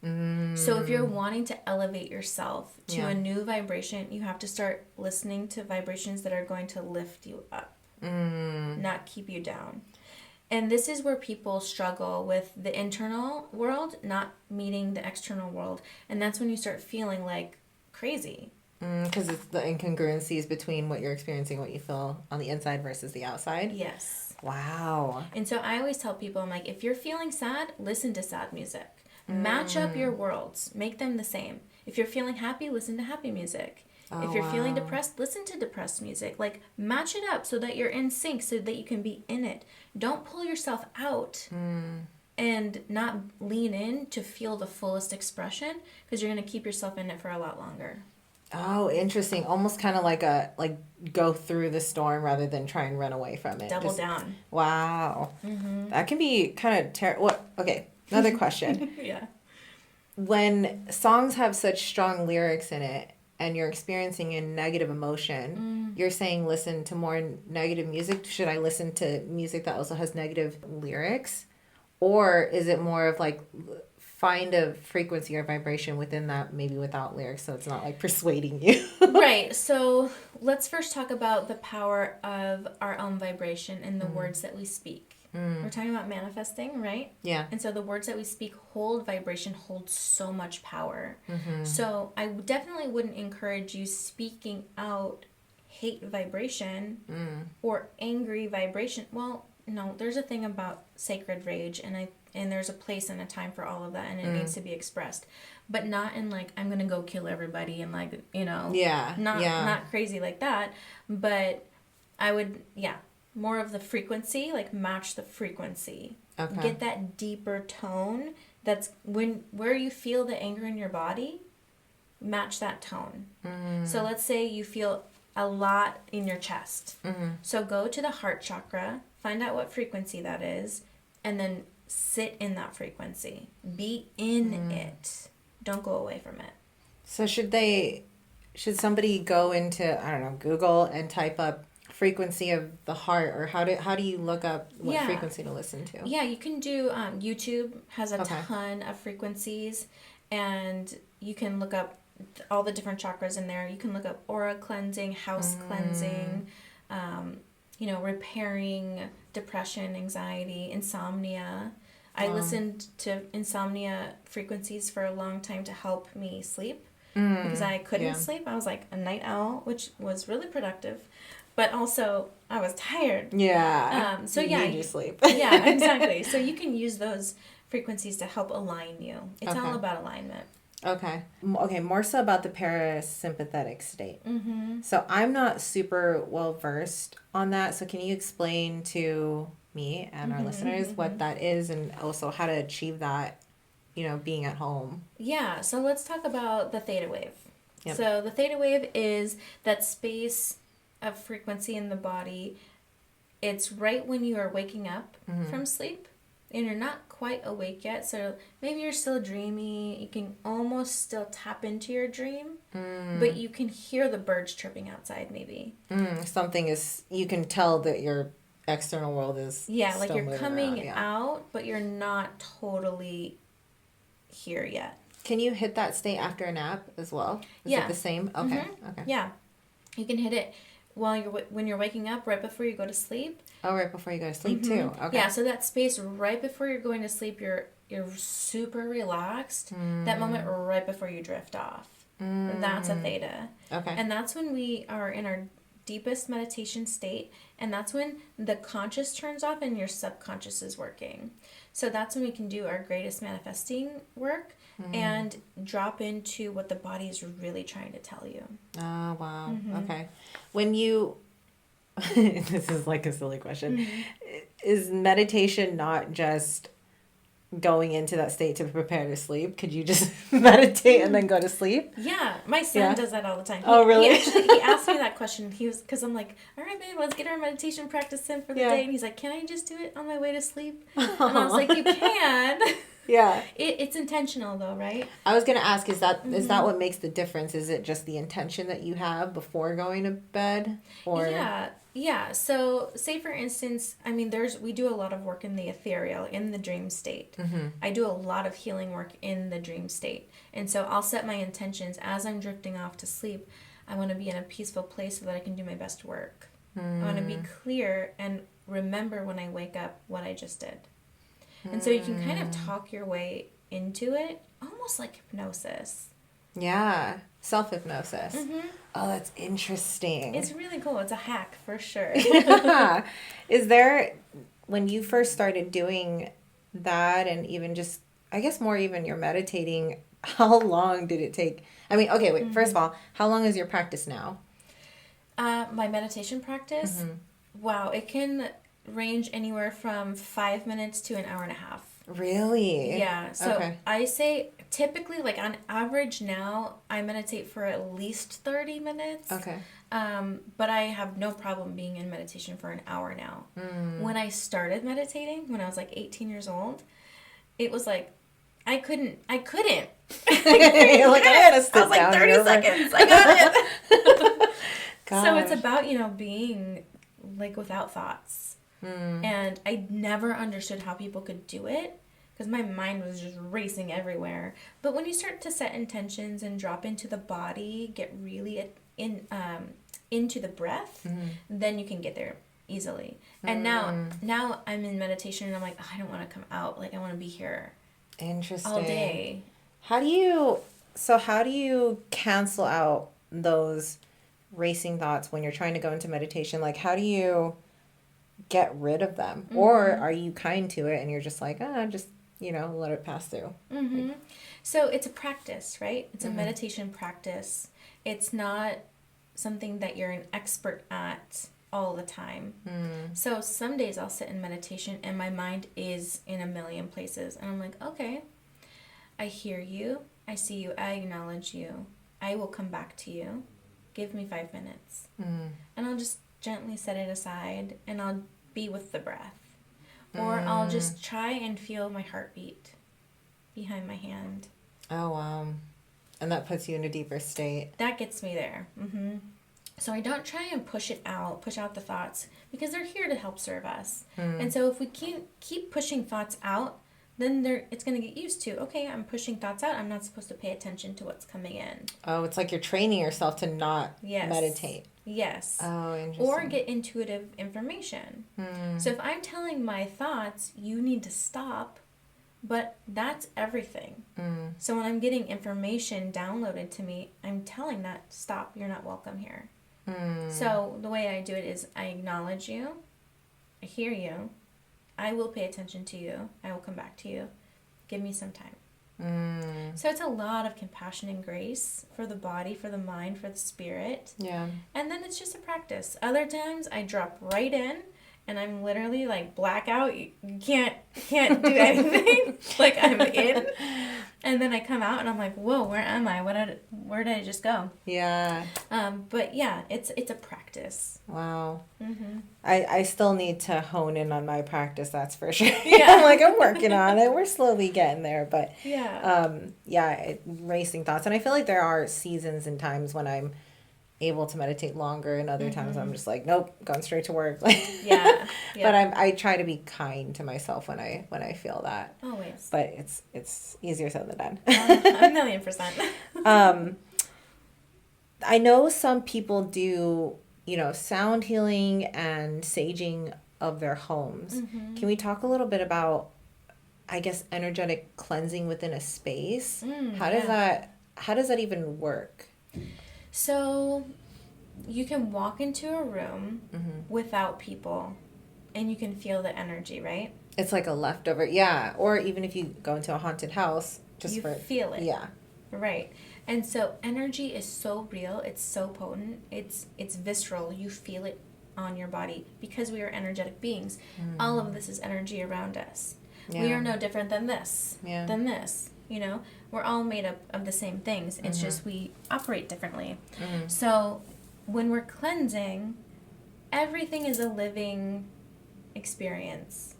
So if you're wanting to elevate yourself to a new vibration, you have to start listening to vibrations that are going to lift you up, not keep you down. And this is where people struggle with the internal world not meeting the external world. And that's when you start feeling like crazy. Because it's the incongruencies between what you're experiencing, what you feel on the inside versus the outside. Yes. Wow. And so I always tell people, I'm like, if you're feeling sad, listen to sad music. Match up your worlds. Make them the same. If you're feeling happy, listen to happy music. If you're feeling depressed, listen to depressed music. Like, match it up so that you're in sync, so that you can be in it. Don't pull yourself out and not lean in to feel the fullest expression, because you're going to keep yourself in it for a lot longer. Oh, interesting. Almost kind of like go through the storm rather than try and run away from it. Double down. Wow. That can be kind of terrible. Okay, another question. Yeah. When songs have such strong lyrics in it and you're experiencing a negative emotion, you're saying listen to more negative music. Should I listen to music that also has negative lyrics? Or is it more of like find a frequency or vibration within that, maybe without lyrics, so it's not like persuading you? Right. So let's first talk about the power of our own vibration and the words that we speak. We're talking about manifesting, right? Yeah. And so the words that we speak hold vibration, hold so much power. So I definitely wouldn't encourage you speaking out hate vibration or angry vibration. Well, no, there's a thing about sacred rage, and there's a place and a time for all of that, and it needs to be expressed, but not in like I'm gonna go kill everybody and like not crazy like that, but I would more of the frequency, like match the frequency, get that deeper tone. That's where you feel the anger in your body, match that tone. So let's say you feel a lot in your chest. So go to the heart chakra, find out what frequency that is, and then sit in that frequency. Be in it. Don't go away from it. So should somebody go into, I don't know, Google and type up frequency of the heart, or how do you look up what frequency to listen to? Yeah, you can do YouTube has a ton of frequencies, and you can look up all the different chakras in there. You can look up aura cleansing, house cleansing, repairing depression, anxiety, insomnia. I listened to insomnia frequencies for a long time to help me sleep because I couldn't sleep. I was like a night owl, which was really productive, but also I was tired. Yeah. So you need your sleep. Yeah, exactly. So you can use those frequencies to help align you. It's all about alignment. Okay, more so about the parasympathetic state. So I'm not super well versed on that. So can you explain to me and our listeners what that is, and also how to achieve that, being at home? Yeah, so let's talk about the theta wave. Yep. So the theta wave is that space of frequency in the body. It's right when you are waking up from sleep, and you're not quite awake yet, so maybe you're still dreamy. You can almost still tap into your dream, but you can hear the birds chirping outside maybe. Something is, you can tell that your external world is like you're coming out, but you're not totally here yet. Can you hit that state after a nap as well? Is it the same? Okay. Okay. Yeah, you can hit it when you're waking up, right before you go to sleep. Oh, right before you go to sleep too. Okay. Yeah, so that space right before you're going to sleep, you're super relaxed. That moment right before you drift off. That's a theta. Okay. And that's when we are in our deepest meditation state, and that's when the conscious turns off and your subconscious is working. So that's when we can do our greatest manifesting work and drop into what the body is really trying to tell you. Oh, wow. Okay. When you, this is like a silly question, is meditation not just going into that state to prepare to sleep? Could you just meditate and then go to sleep? Yeah, my son does that all the time. Oh, really? He asked me that question. Because I'm like, all right, babe, let's get our meditation practice in for the day. And he's like, can I just do it on my way to sleep? And I was like, you can. Yeah. It's intentional though, right? I was going to ask, is that what makes the difference? Is it just the intention that you have before going to bed? Or Yeah. So say for instance, I mean, we do a lot of work in the ethereal, in the dream state. I do a lot of healing work in the dream state. And so I'll set my intentions as I'm drifting off to sleep. I want to be in a peaceful place so that I can do my best work. I want to be clear and remember when I wake up what I just did. And so you can kind of talk your way into it, almost like hypnosis. Yeah, self-hypnosis. Oh, that's interesting. It's really cool. It's a hack for sure. Yeah. Is there, when you first started doing that, and even just, I guess more even your meditating, how long did it take? I mean, okay, wait, first of all, how long is your practice now? My meditation practice? Wow, it can range anywhere from 5 minutes to an hour and a half. Really? Yeah. So I say typically, like on average now, I meditate for at least 30 minutes. Okay. But I have no problem being in meditation for an hour now. When I started meditating, when I was like 18 years old, it was like, I couldn't. Like, I gotta sit I was like, down 30 here. seconds. I got it. Gosh. So it's about, being like without thoughts. And I never understood how people could do it because my mind was just racing everywhere. But when you start to set intentions and drop into the body, get really into the breath, then you can get there easily. And now I'm in meditation and I'm like, I don't want to come out. Like, I want to be here. Interesting. All day. How do you cancel out those racing thoughts when you're trying to go into meditation? Like, how do you get rid of them? Or are you kind to it and you're just like, just, let it pass through? Like, so it's a practice, right? It's a meditation practice. It's not something that you're an expert at all the time. So some days I'll sit in meditation and my mind is in a million places. And I'm like, okay, I hear you. I see you. I acknowledge you. I will come back to you. Give me 5 minutes. And I'll just gently set it aside and I'll be with the breath. Or I'll just try and feel my heartbeat behind my hand. Oh, wow. And that puts you in a deeper state. That gets me there. So I don't try and push out the thoughts, because they're here to help serve us. And so if we keep pushing thoughts out, then it's going to get used to, okay, I'm pushing thoughts out. I'm not supposed to pay attention to what's coming in. Oh, it's like you're training yourself to not meditate. Yes. Oh, interesting. Or get intuitive information. So if I'm telling my thoughts, you need to stop, but that's everything. So when I'm getting information downloaded to me, I'm telling that, stop, you're not welcome here. So the way I do it is I acknowledge you, I hear you, I will pay attention to you, I will come back to you, give me some time. So it's a lot of compassion and grace for the body, for the mind, for the spirit. Yeah. And then it's just a practice. Other times I drop right in and I'm literally like blackout. You can't do anything. Like I'm in. And then I come out and I'm like, whoa, where am I? Where did I just go? Yeah. But yeah, it's a practice. Wow. I still need to hone in on my practice, that's for sure. Yeah. I'm working on it. We're slowly getting there. But racing thoughts. And I feel like there are seasons and times when I'm able to meditate longer, and other times I'm just like, nope, going straight to work. But I try to be kind to myself when I feel that. Always. But it's easier said than done. 1,000,000%. I know some people do, sound healing and saging of their homes. Can we talk a little bit about, I guess, energetic cleansing within a space? How does that even work? So you can walk into a room without people and you can feel the energy, right? It's like a leftover. Yeah. Or even if you go into a haunted house, feel it. Yeah. Right. And so energy is so real. It's so potent. It's visceral. You feel it on your body because we are energetic beings. All of this is energy around us. Yeah. We are no different than this. Yeah. Than this. We're all made up of the same things. It's just we operate differently. So when we're cleansing, everything is a living experience.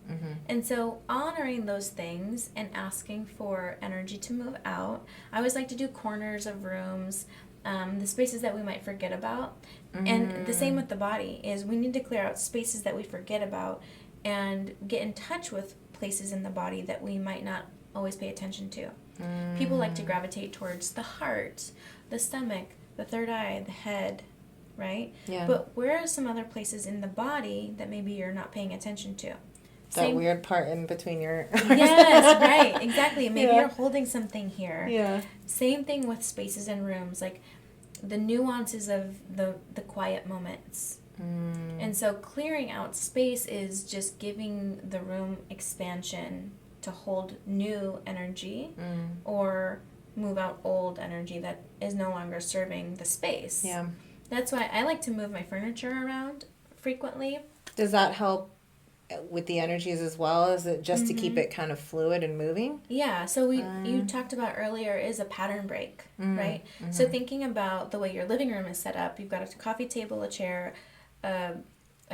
And so honoring those things and asking for energy to move out. I always like to do corners of rooms, the spaces that we might forget about. And the same with the body is we need to clear out spaces that we forget about and get in touch with places in the body that we might not always pay attention to. People like to gravitate towards the heart, the stomach, the third eye, the head, right? Yeah. But where are some other places in the body that maybe you're not paying attention to? That weird part in between your... Yes, right, exactly. Maybe you're holding something here. Yeah. Same thing with spaces and rooms, like the nuances of the quiet moments. And so clearing out space is just giving the room expansion to hold new energy or move out old energy that is no longer serving the space. Yeah. That's why I like to move my furniture around frequently. Does that help with the energies as well? Is it just to keep it kind of fluid and moving? Yeah. So you talked about earlier is a pattern break, right? So thinking about the way your living room is set up, you've got a coffee table, a chair, a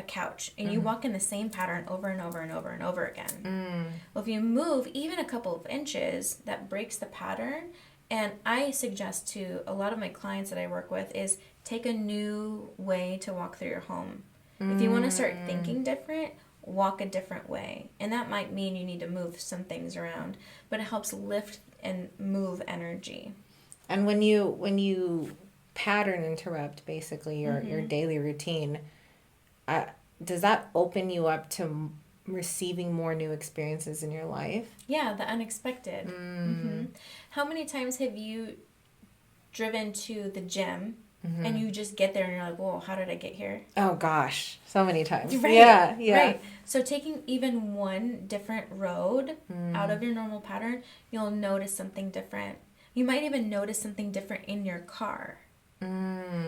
couch, and you walk in the same pattern over and over and over and over again. Well, if you move even a couple of inches, that breaks the pattern. And I suggest to a lot of my clients that I work with is take a new way to walk through your home. If you want to start thinking different, walk a different way. And that might mean you need to move some things around, but it helps lift and move energy. And when you pattern interrupt basically your daily routine, does that open you up to receiving more new experiences in your life? Yeah, the unexpected. How many times have you driven to the gym and you just get there and you're like, whoa, how did I get here? Oh gosh, so many times. Right. Yeah, yeah. Right. So taking even one different road out of your normal pattern, you'll notice something different. You might even notice something different in your car.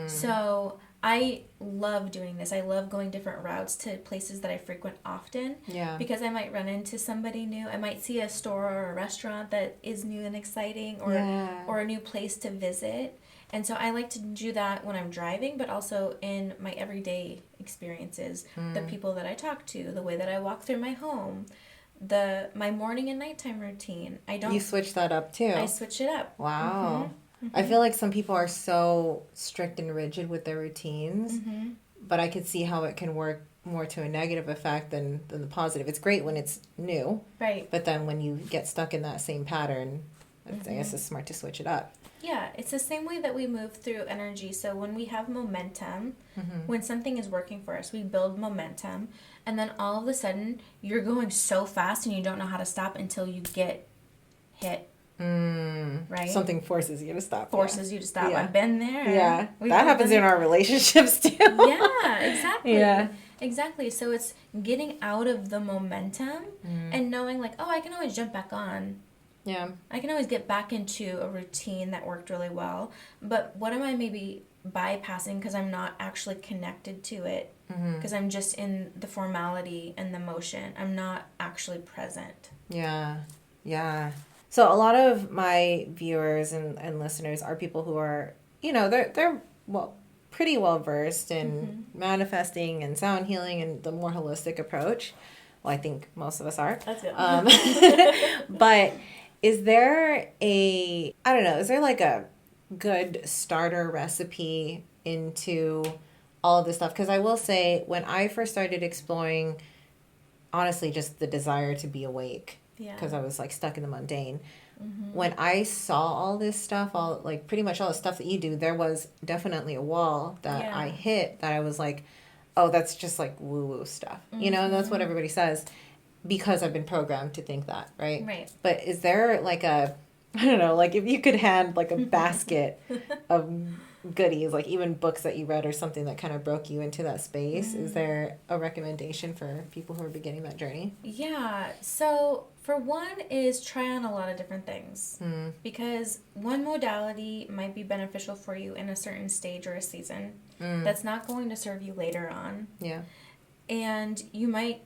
So I love doing this. I love going different routes to places that I frequent often. Yeah. Because I might run into somebody new. I might see a store or a restaurant that is new and exciting, or a new place to visit. And so I like to do that when I'm driving, but also in my everyday experiences. The people that I talk to, the way that I walk through my home, my morning and nighttime routine. You switch that up too. I switch it up. Wow. I feel like some people are so strict and rigid with their routines, but I could see how it can work more to a negative effect than the positive. It's great when it's new, right? But then when you get stuck in that same pattern, I guess it's smart to switch it up. Yeah, it's the same way that we move through energy. So when we have momentum, when something is working for us, we build momentum, and then all of a sudden you're going so fast and you don't know how to stop until you get hit. Right? Something forces you to stop. Forces you to stop. Yeah. I've been there. Yeah. That happens in our relationships too. Yeah, exactly. Yeah. Exactly. So it's getting out of the momentum and knowing like, oh, I can always jump back on. Yeah. I can always get back into a routine that worked really well. But what am I maybe bypassing because I'm not actually connected to it? Because I'm just in the formality and the motion. I'm not actually present. Yeah. Yeah. So a lot of my viewers and listeners are people who are, they're pretty well versed in manifesting and sound healing and the more holistic approach. Well, I think most of us are. That's it. But is there like a good starter recipe into all of this stuff? Because I will say, when I first started exploring, honestly, just the desire to be awake, because I was like stuck in the mundane. When I saw all this stuff, pretty much all the stuff that you do, there was definitely a wall that I hit that I was like, oh, that's just like woo-woo stuff. And that's what everybody says because I've been programmed to think that, right? Right. But is there like I don't know, like if you could hand like a basket of goodies, like even books that you read or something that kind of broke you into that space, is there a recommendation for people who are beginning that journey? Yeah. So for one is try on a lot of different things because one modality might be beneficial for you in a certain stage or a season that's not going to serve you later on. Yeah. And you might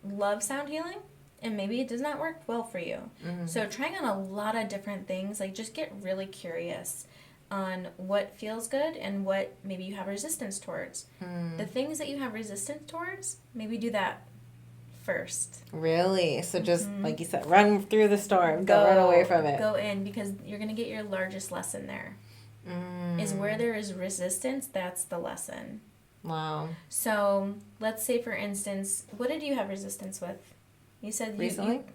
love sound healing and maybe it does not work well for you. So trying on a lot of different things, like just get really curious on what feels good and what maybe you have resistance towards. The things that you have resistance towards, maybe do that first. Really? So just, like you said, run through the storm. Don't run away from it. Go in, because you're going to get your largest lesson there. Is where there is resistance, that's the lesson. Wow. So let's say, for instance, what did you have resistance with? You said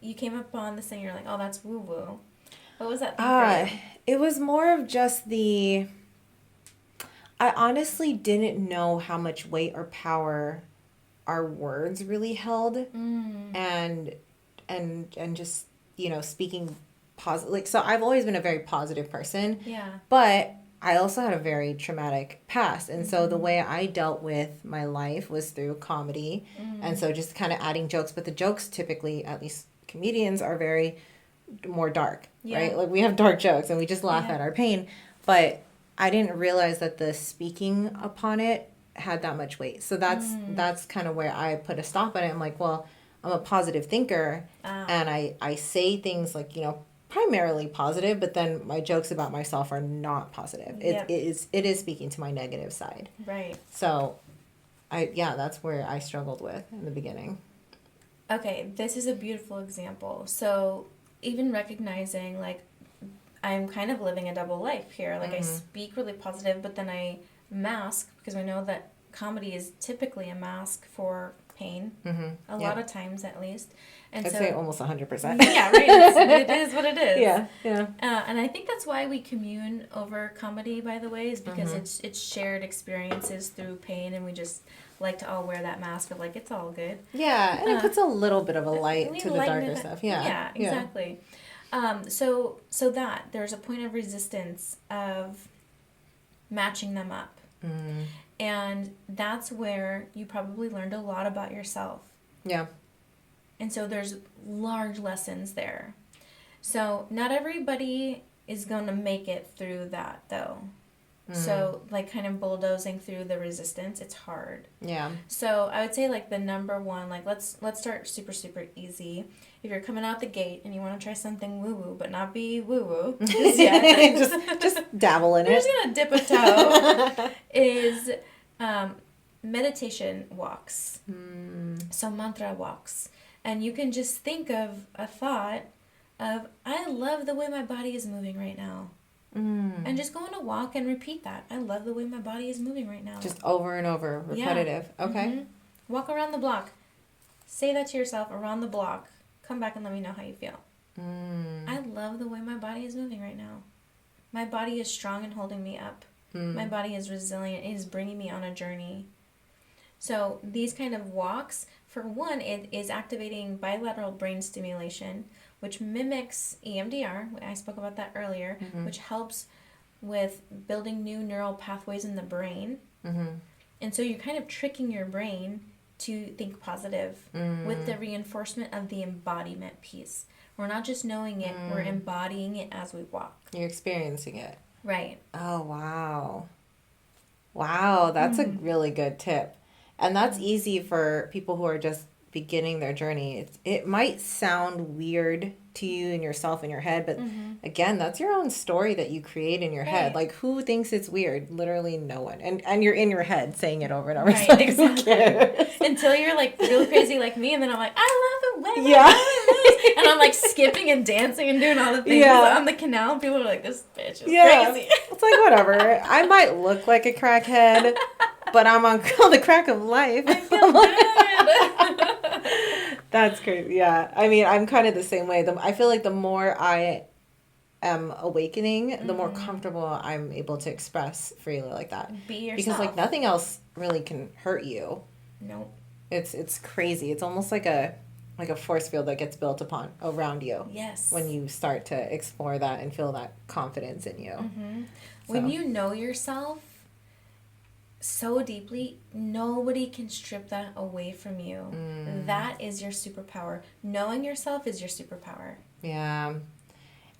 you came upon this thing, you're like, oh, that's woo-woo. What was that thing for you? It was more of just I honestly didn't know how much weight or power our words really held. And just, speaking positive. Like, so I've always been a very positive person. Yeah. But I also had a very traumatic past. And so the way I dealt with my life was through comedy. And so just kind of adding jokes. But the jokes typically, at least comedians, are very more dark, right? Like we have dark jokes and we just laugh at our pain. But I didn't realize that the speaking upon it had that much weight. So that's kind of where I put a stop on it. I'm like, well, I'm a positive thinker and I say things like, primarily positive, but then my jokes about myself are not positive. It is speaking to my negative side. Right. So that's where I struggled with in the beginning. Okay, this is a beautiful example. So even recognizing, like, I'm kind of living a double life here. Like, I speak really positive, but then I mask, because we know that comedy is typically a mask for pain, a lot of times at least. And I'd say almost 100%. Yeah, right. It is what it is. Yeah. And I think that's why we commune over comedy, by the way, is because it's shared experiences through pain, and we just like to all wear that mask of, like, it's all good. Yeah, and it puts a little bit of a light to the darker stuff. Yeah, exactly. So that there's a point of resistance of matching them up. And that's where you probably learned a lot about yourself. Yeah. And so there's large lessons there. So not everybody is going to make it through that, though. So, like, kind of bulldozing through the resistance, it's hard. Yeah. So I would say, like, the number one, like, let's start super, super easy. If you're coming out the gate and you want to try something woo-woo, but not be woo-woo just yet. just dabble in it. You're just going to dip a toe. Is meditation walks. So mantra walks. And you can just think of a thought of, I love the way my body is moving right now. And just go on a walk and repeat that. I love the way my body is moving right now. Just over and over, repetitive. Yeah. Okay. Walk around the block. Say that to yourself around the block. Come back and let me know how you feel. I love the way my body is moving right now. My body is strong and holding me up. My body is resilient. It is bringing me on a journey. So these kind of walks, for one, it is activating bilateral brain stimulation, which mimics EMDR. I spoke about that earlier, which helps with building new neural pathways in the brain. And so you're kind of tricking your brain to think positive with the reinforcement of the embodiment piece. We're not just knowing it, we're embodying it as we walk. You're experiencing it. Right. Oh, wow. Wow, that's a really good tip. And that's easy for people who are just beginning their journey. It might sound weird to you and yourself in your head, but again, that's your own story that you create in your head. Like, who thinks it's weird? Literally no one. And you're in your head saying it over and over. Right, like, exactly. Until you're like really crazy like me, and then I'm like, I love the way my body moves. And I'm like skipping and dancing and doing all the things on the canal. People are like, this bitch is crazy. It's like, whatever. I might look like a crackhead, but I'm on the crack of life. I feel good. That's crazy. Yeah. I mean, I'm kind of the same way. I feel like the more I am awakening, the more comfortable I'm able to express freely like that. Be yourself. Because, like, nothing else really can hurt you. Nope. It's crazy. It's almost like a force field that gets built upon around you. Yes. When you start to explore that and feel that confidence in you. So. When you know yourself so deeply, nobody can strip that away from you. That is your superpower. Knowing yourself is your superpower. Yeah.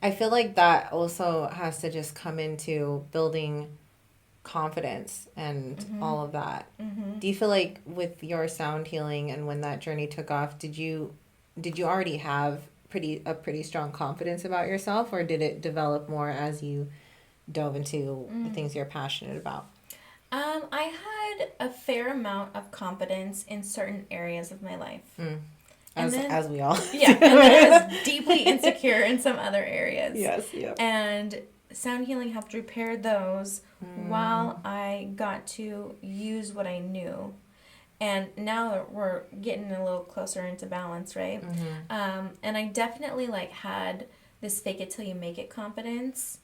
I feel like that also has to just come into building confidence and all of that. Do you feel like with your sound healing and when that journey took off, did you already have a pretty strong confidence about yourself, or did it develop more as you dove into the things you're passionate about? I had a fair amount of confidence in certain areas of my life. As we all. Yeah, and then I was deeply insecure in some other areas. Yes, yeah. And sound healing helped repair those while I got to use what I knew. And now we're getting a little closer into balance, right? And I definitely had this fake it till you make it confidence.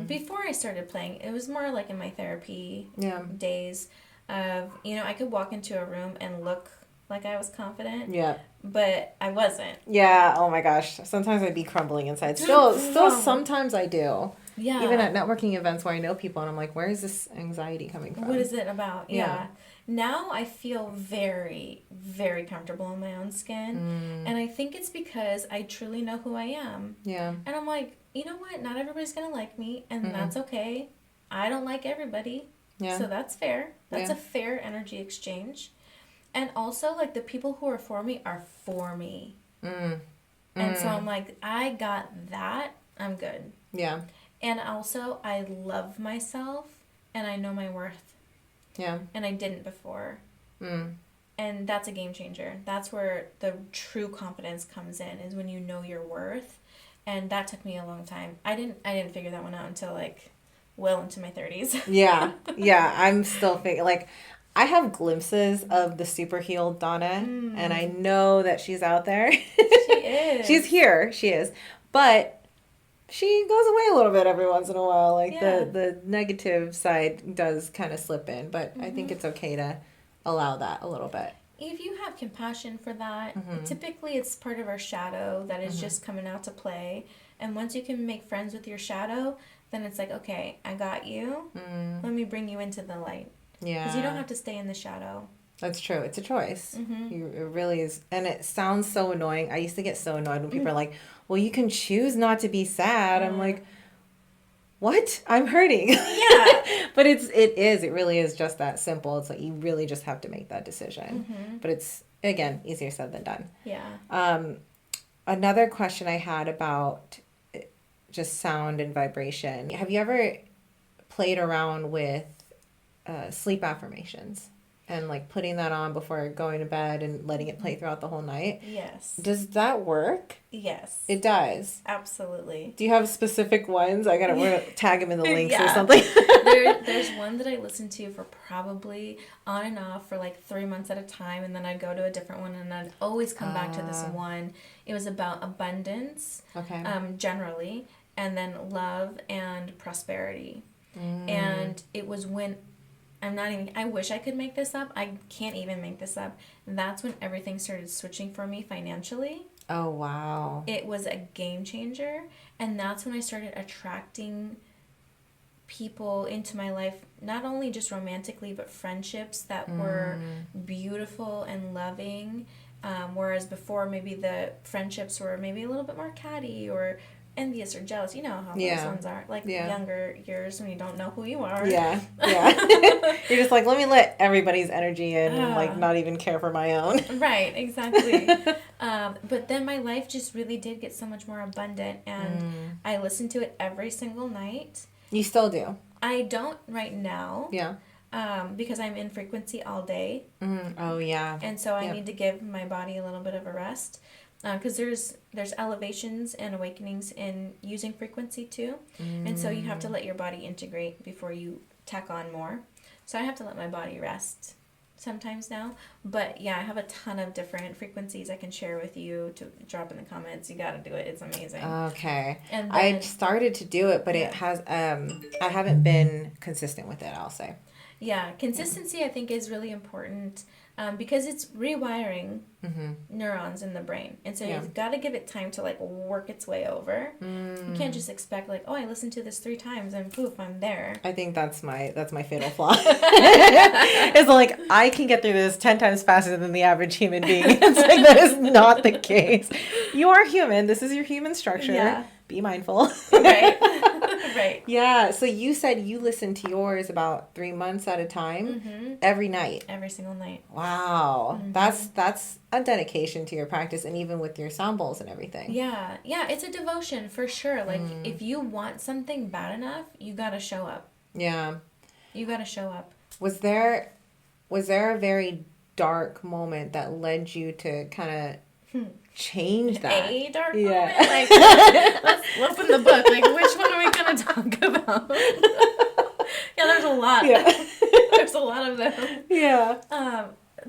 Before I started playing, it was more like in my therapy days of, I could walk into a room and look like I was confident. Yeah. But I wasn't. Yeah, oh my gosh. Sometimes I'd be crumbling inside. Still sometimes I do. Yeah. Even at networking events where I know people and I'm like, where is this anxiety coming from? What is it about? Yeah. Now I feel very, very comfortable in my own skin. And I think it's because I truly know who I am. Yeah. And I'm like, you know what? Not everybody's going to like me, and that's okay. I don't like everybody. Yeah. So that's fair. That's a fair energy exchange. And also, the people who are for me are for me. And so I'm like, I got that. I'm good. Yeah. And also, I love myself, and I know my worth. Yeah. And I didn't before. And that's a game changer. That's where the true confidence comes in, is when you know your worth. And that took me a long time. I didn't figure that one out until well into my 30s. Yeah. Yeah. I'm still I have glimpses of the super healed Donna, and I know that she's out there. She is. She's here. She is. But she goes away a little bit every once in a while. The negative side does kind of slip in, but I think it's okay to allow that a little bit. If you have compassion for that, typically it's part of our shadow that is just coming out to play. And once you can make friends with your shadow, then it's like, okay, I got you. Let me bring you into the light. Yeah. Because you don't have to stay in the shadow. That's true. It's a choice. It really is. And it sounds so annoying. I used to get so annoyed when people are like, well, you can choose not to be sad. I'm like, what? I'm hurting. Yeah. But it really is just that simple. It's like you really just have to make that decision. But it's, again, easier said than done. Yeah. Another question I had about just sound and vibration. Have you ever played around with sleep affirmations and like putting that on before going to bed and letting it play throughout the whole night? Yes. Does that work? Yes. It does. Absolutely. Do you have specific ones? We're gonna tag them in the links or Yeah. something. There's one that I listened to for probably on and off for like 3 months at a time, and then I'd go to a different one, and I'd always come back to this one. It was about abundance, generally, and then love and prosperity. And it was when I wish I could make this up. I can't even make this up. That's when everything started switching for me financially. Oh, wow. It was a game changer. And that's when I started attracting people into my life, not only just romantically, but friendships that were beautiful and loving. Whereas before, maybe the friendships were maybe a little bit more catty or envious or jealous. You know how those ones are. Like younger years when you don't know who you are. Yeah. You're just like, let me let everybody's energy in and like not even care for my own. Right, exactly. But then my life just really did get so much more abundant, and I listened to it every single night. You still do? I don't right now. Yeah. Because I'm in frequency all day. Oh, yeah. And so I need to give my body a little bit of a rest. Because there's elevations and awakenings in using frequency too. And so you have to let your body integrate before you tack on more. So I have to let my body rest sometimes now. But yeah, I have a ton of different frequencies I can share with you to drop in the comments. You got to do it. It's amazing. Okay. And then, I started to do it, but it has, I haven't been consistent with it, I'll say. Yeah, consistency I think is really important because it's rewiring neurons in the brain. And so you've got to give it time to like work its way over. You can't just expect like, oh, I listened to this 3 times and poof, I'm there. I think that's my fatal flaw. It's like I can get through this 10 times faster than the average human being. It's like that is not the case. You are human. This is your human structure. Yeah. Be mindful. Right. Right. Yeah. So you said you listen to yours about 3 months at a time every night. Every single night. Wow. That's a dedication to your practice, and even with your sound bowls and everything. Yeah. Yeah. It's a devotion for sure. Like if you want something bad enough, you got to show up. Yeah. You got to show up. Was there a very dark moment that led you to kind of change that? A dark moment? Like, let's open the book. Like, which one are we going to talk about? Yeah, there's a lot. Yeah. There's a lot of them. Yeah.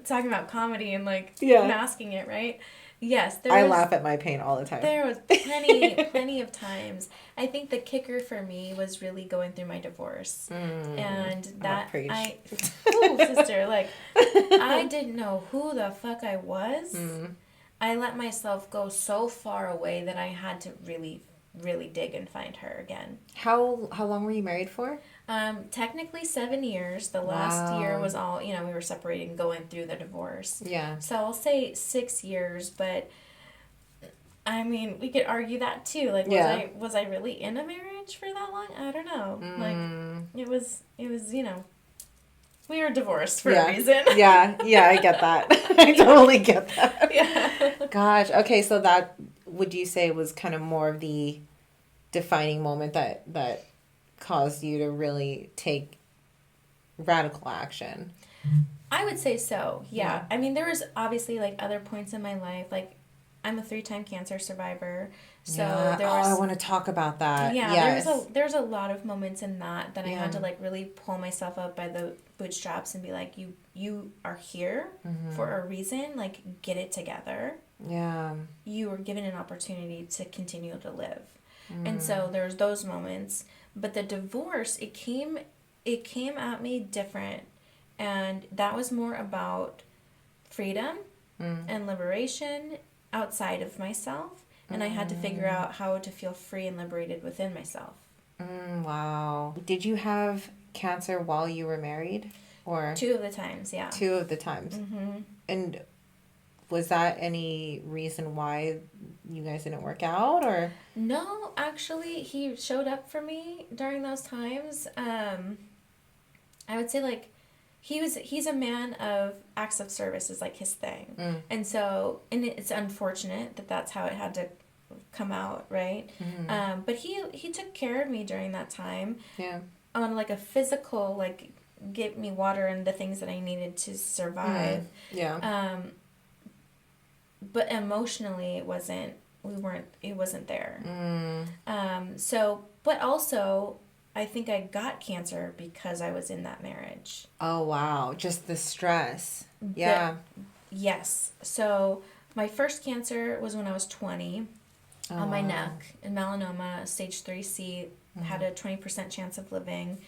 Talking about comedy and, like, masking it, right? Yes. I laugh at my pain all the time. There was plenty of times. I think the kicker for me was really going through my divorce. And that, sister, like, I didn't know who the fuck I was. I let myself go so far away that I had to really, really dig and find her again. How long were you married for? Technically 7 years. The last year was all, we were separating, going through the divorce. Yeah. So I'll say 6 years, but I mean, we could argue that too. Like, was I really in a marriage for that long? I don't know. Like, it was, we were divorced for a reason. Yeah, I get that. I totally get that. Yeah. Gosh. Okay, so that, would you say, was kind of more of the defining moment that caused you to really take radical action? I would say so, yeah. I mean, there was obviously, like, other points in my life. Like, I'm a 3-time cancer survivor. So there was... I want to talk about that. Yeah, there's a lot of moments in that I had to, like, really pull myself up by the bootstraps and be like, you are here for a reason. Like, get it together. Yeah. You were given an opportunity to continue to live. And so there's those moments. But the divorce, it came at me different. And that was more about freedom and liberation outside of myself. And I had to figure out how to feel free and liberated within myself. Wow. Did you have cancer while you were married? Or 2 of the times, yeah. 2 of the times? Mm-hmm. And was that any reason why you guys didn't work out, or? No, actually, he showed up for me during those times. I would say, like, he's a man of acts of service is like his thing. And so, and it's unfortunate that that's how it had to come out, right? But he took care of me during that time. Yeah. On like a physical, like, get me water and the things that I needed to survive. Yeah. But emotionally it wasn't there. So, but also I think I got cancer because I was in that marriage. Oh, wow. Just the stress. Yeah. Yes. So my first cancer was when I was 20 on my neck, and melanoma, stage 3C, had a 20% chance of living.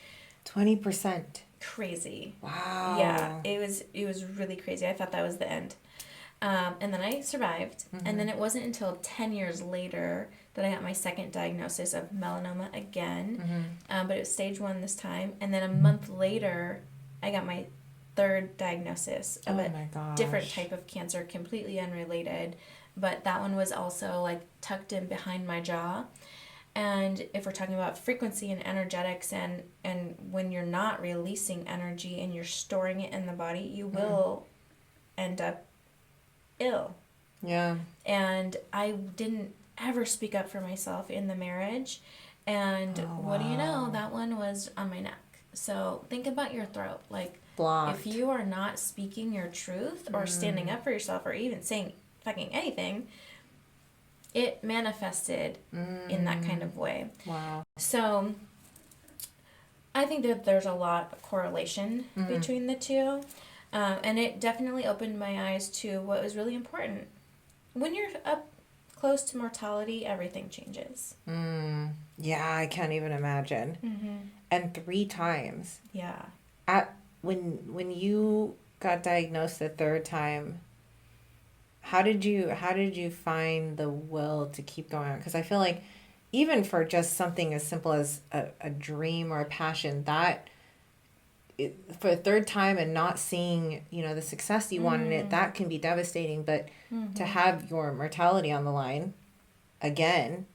20%. Crazy. Wow. Yeah, it was really crazy. I thought that was the end. And then I survived. And then it wasn't until 10 years later that I got my second diagnosis of melanoma again. But it was stage 1 this time. And then a month later, I got my third diagnosis of a different type of cancer, completely unrelated. But that one was also like tucked in behind my jaw. And if we're talking about frequency and energetics, and when you're not releasing energy and you're storing it in the body, you will end up ill. Yeah. And I didn't ever speak up for myself in the marriage. And what do you know? That one was on my neck. So think about your throat. Like, blocked. If you are not speaking your truth or standing up for yourself or even saying fucking anything, it manifested in that kind of way. Wow. So I think that there's a lot of correlation between the two. And it definitely opened my eyes to what was really important. When you're up close to mortality, everything changes. Yeah, I can't even imagine. And 3 times. Yeah. When you got diagnosed the 3rd time, how did you find the will to keep going on? Because I feel like even for just something as simple as a dream or a passion, that for a 3rd time and not seeing, the success you want in it, that can be devastating. But to have your mortality on the line again,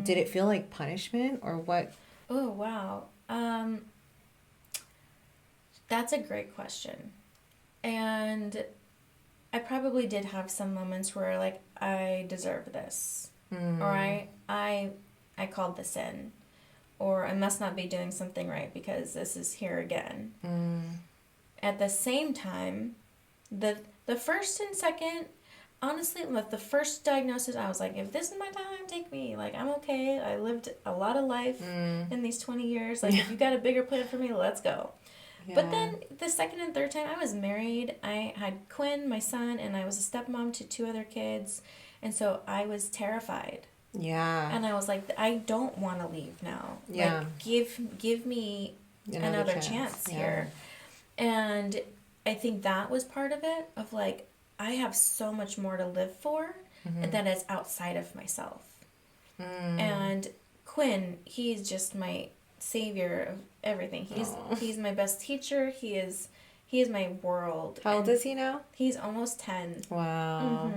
did it feel like punishment or what? Oh, wow. That's a great question. And I probably did have some moments where, like, I deserve this. Or I called this in. Or I must not be doing something right because this is here again. At the same time, the first and second, honestly, with the first diagnosis, I was like, if this is my time, take me. Like, I'm okay. I lived a lot of life in these 20 years. Like, if you got a bigger plan for me, let's go. Yeah. But then the second and third time, I was married. I had Quinn, my son, and I was a stepmom to 2 other kids. And so I was terrified. Yeah. And I was like, I don't want to leave now. Yeah. Like, give me another chance here. And I think that was part of it, of like, I have so much more to live for that is outside of myself. And Quinn, he's just my savior of everything. He's my best teacher. He is my world. How old is he now? He's almost 10. Wow.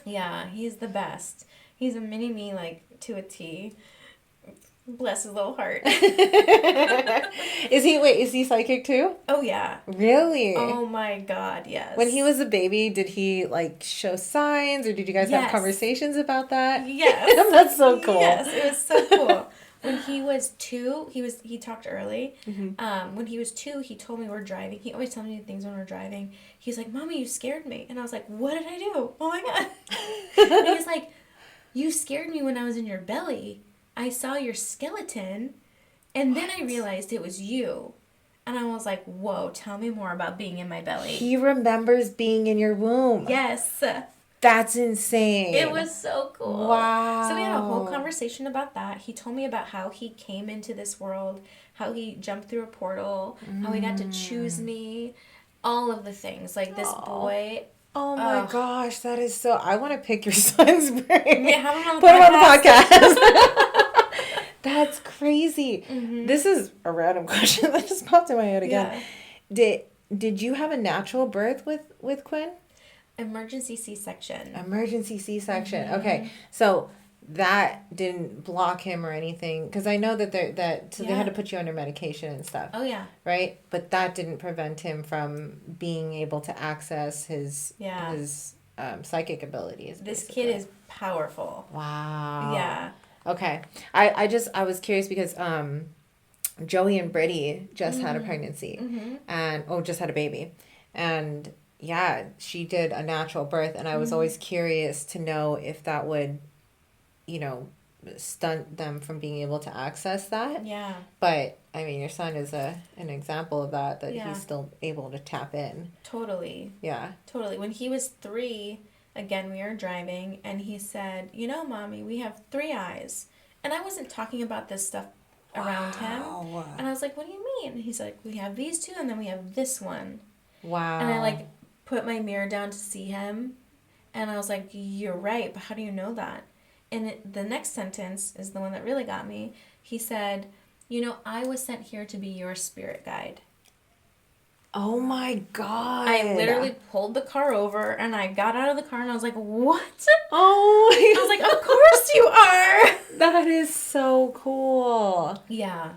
Yeah, he's the best. He's a mini me, like, to a T. Bless his little heart. Is he psychic too? Oh, yeah. Really? Oh, my God, yes. When he was a baby, did he, like, show signs, or did you guys have conversations about that? Yes. That's so cool. Yes, it was so cool. When he was 2, he talked early. When he was 2, he told me we're driving. He always tells me things when we're driving. He's like, Mommy, you scared me. And I was like, what did I do? Oh, my God. And he's like, you scared me when I was in your belly. I saw your skeleton, and then I realized it was you. And I was like, whoa, tell me more about being in my belly. He remembers being in your womb. Yes. That's insane. It was so cool. Wow. So we had a whole conversation about that. He told me about how he came into this world, how he jumped through a portal, how he got to choose me, all of the things. Like, this boy... Oh my gosh, that is so... I want to pick your son's brain. Yeah, have him on the Put him on the podcast. That's crazy. Mm-hmm. This is a random question that just popped in my head again. Yeah. Did you have a natural birth with Quinn? Emergency C-section. Emergency C-section. Mm-hmm. Okay. So that didn't block him or anything, because I know that they had to put you under medication and stuff. Oh yeah. Right? But that didn't prevent him from being able to access his psychic abilities. This kid is powerful. Wow. Yeah. Okay. I was curious because Joey and Brittany just had a pregnancy and just had a baby. And yeah, she did a natural birth, and I was always curious to know if that would, stunt them from being able to access that. Yeah. But I mean, your son is an example of that Yeah. he's still able to tap in. Totally. Yeah. Totally. When he was 3, again, we were driving, and he said, Mommy, we have 3 eyes. And I wasn't talking about this stuff around him. And I was like, what do you mean? And he's like, we have these 2, and then we have this one. Wow. And I, put my mirror down to see him. And I was like, you're right, but how do you know that? And the next sentence is the one that really got me. He said, I was sent here to be your spirit guide. Oh my God. I literally pulled the car over, and I got out of the car, and I was like, what? Oh my God. I was like, of course you are. That is so cool. Yeah.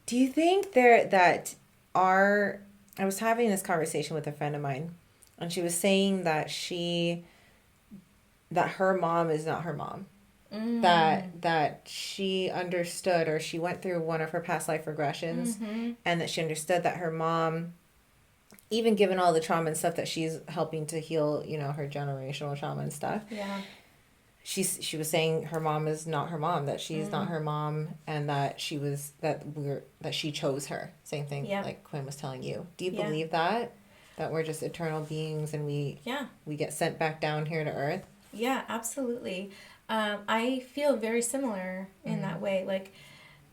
Do you think I was having this conversation with a friend of mine, and she was saying that her mom is not her mom. That she understood, or she went through one of her past life regressions, and that she understood that her mom, even given all the trauma and stuff that she's helping to heal, her generational trauma and stuff. Yeah. She was saying her mom is not her mom, that she's not her mom, and that that she chose her. Same thing like Quinn was telling you. Do you believe that we're just eternal beings, and we get sent back down here to earth? Yeah, absolutely. I feel very similar in that way.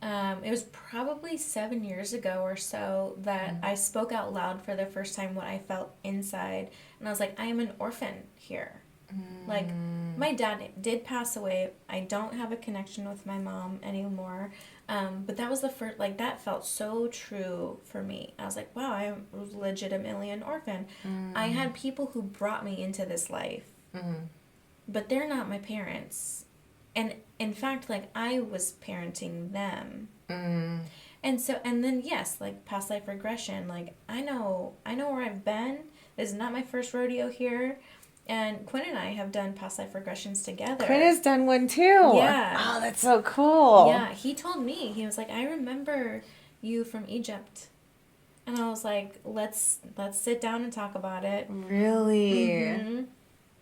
It was probably 7 years ago or so that I spoke out loud for the first time what I felt inside. And I was like, I am an orphan here. My dad did pass away. I don't have a connection with my mom anymore. But that was the first, that felt so true for me. I was like, wow, I was legitimately an orphan. I had people who brought me into this life. But they're not my parents. And in fact, I was parenting them. And then yes, past life regression, I know where I've been. This is not my first rodeo here. And Quinn and I have done past life regressions together. Quinn has done one too. Yeah. Oh, that's so cool. Yeah, he told me, he was like, I remember you from Egypt. And I was like, let's sit down and talk about it. Really? Mm-hmm.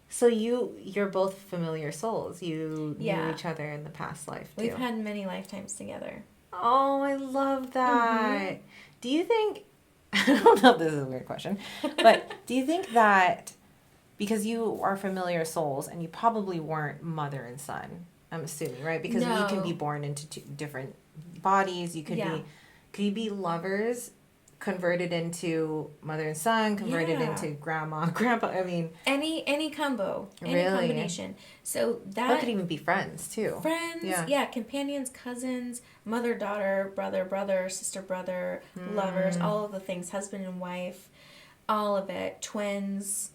So you're both familiar souls. You knew each other in the past life too. We've had many lifetimes together. Oh, I love that. Do you think, I don't know if this is a weird question, but do you think that because you are familiar souls and you probably weren't mother and son, I'm assuming, right? Because we can be born into 2 different bodies. You could could you be lovers converted into mother and son, converted into grandma, grandpa? I mean, any combo, any really? Combination. So that could even be friends too. Friends, companions, cousins, mother, daughter, brother, sister, brother, lovers, all of the things, husband and wife, all of it, twins.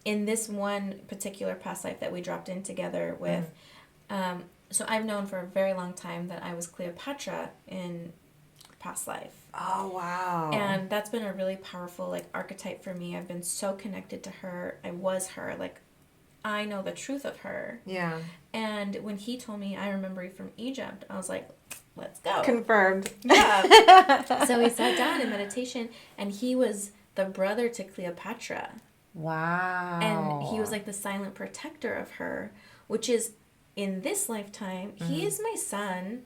In this one particular past life that we dropped in together with, so I've known for a very long time that I was Cleopatra in past life. Oh, wow. And that's been a really powerful archetype for me. I've been so connected to her. I was her. I know the truth of her. Yeah. And when he told me, I remember you from Egypt, I was like, let's go. Confirmed. Yeah. So we sat down in meditation, and he was the brother to Cleopatra. Wow. And he was the silent protector of her, which is, in this lifetime, he is my son,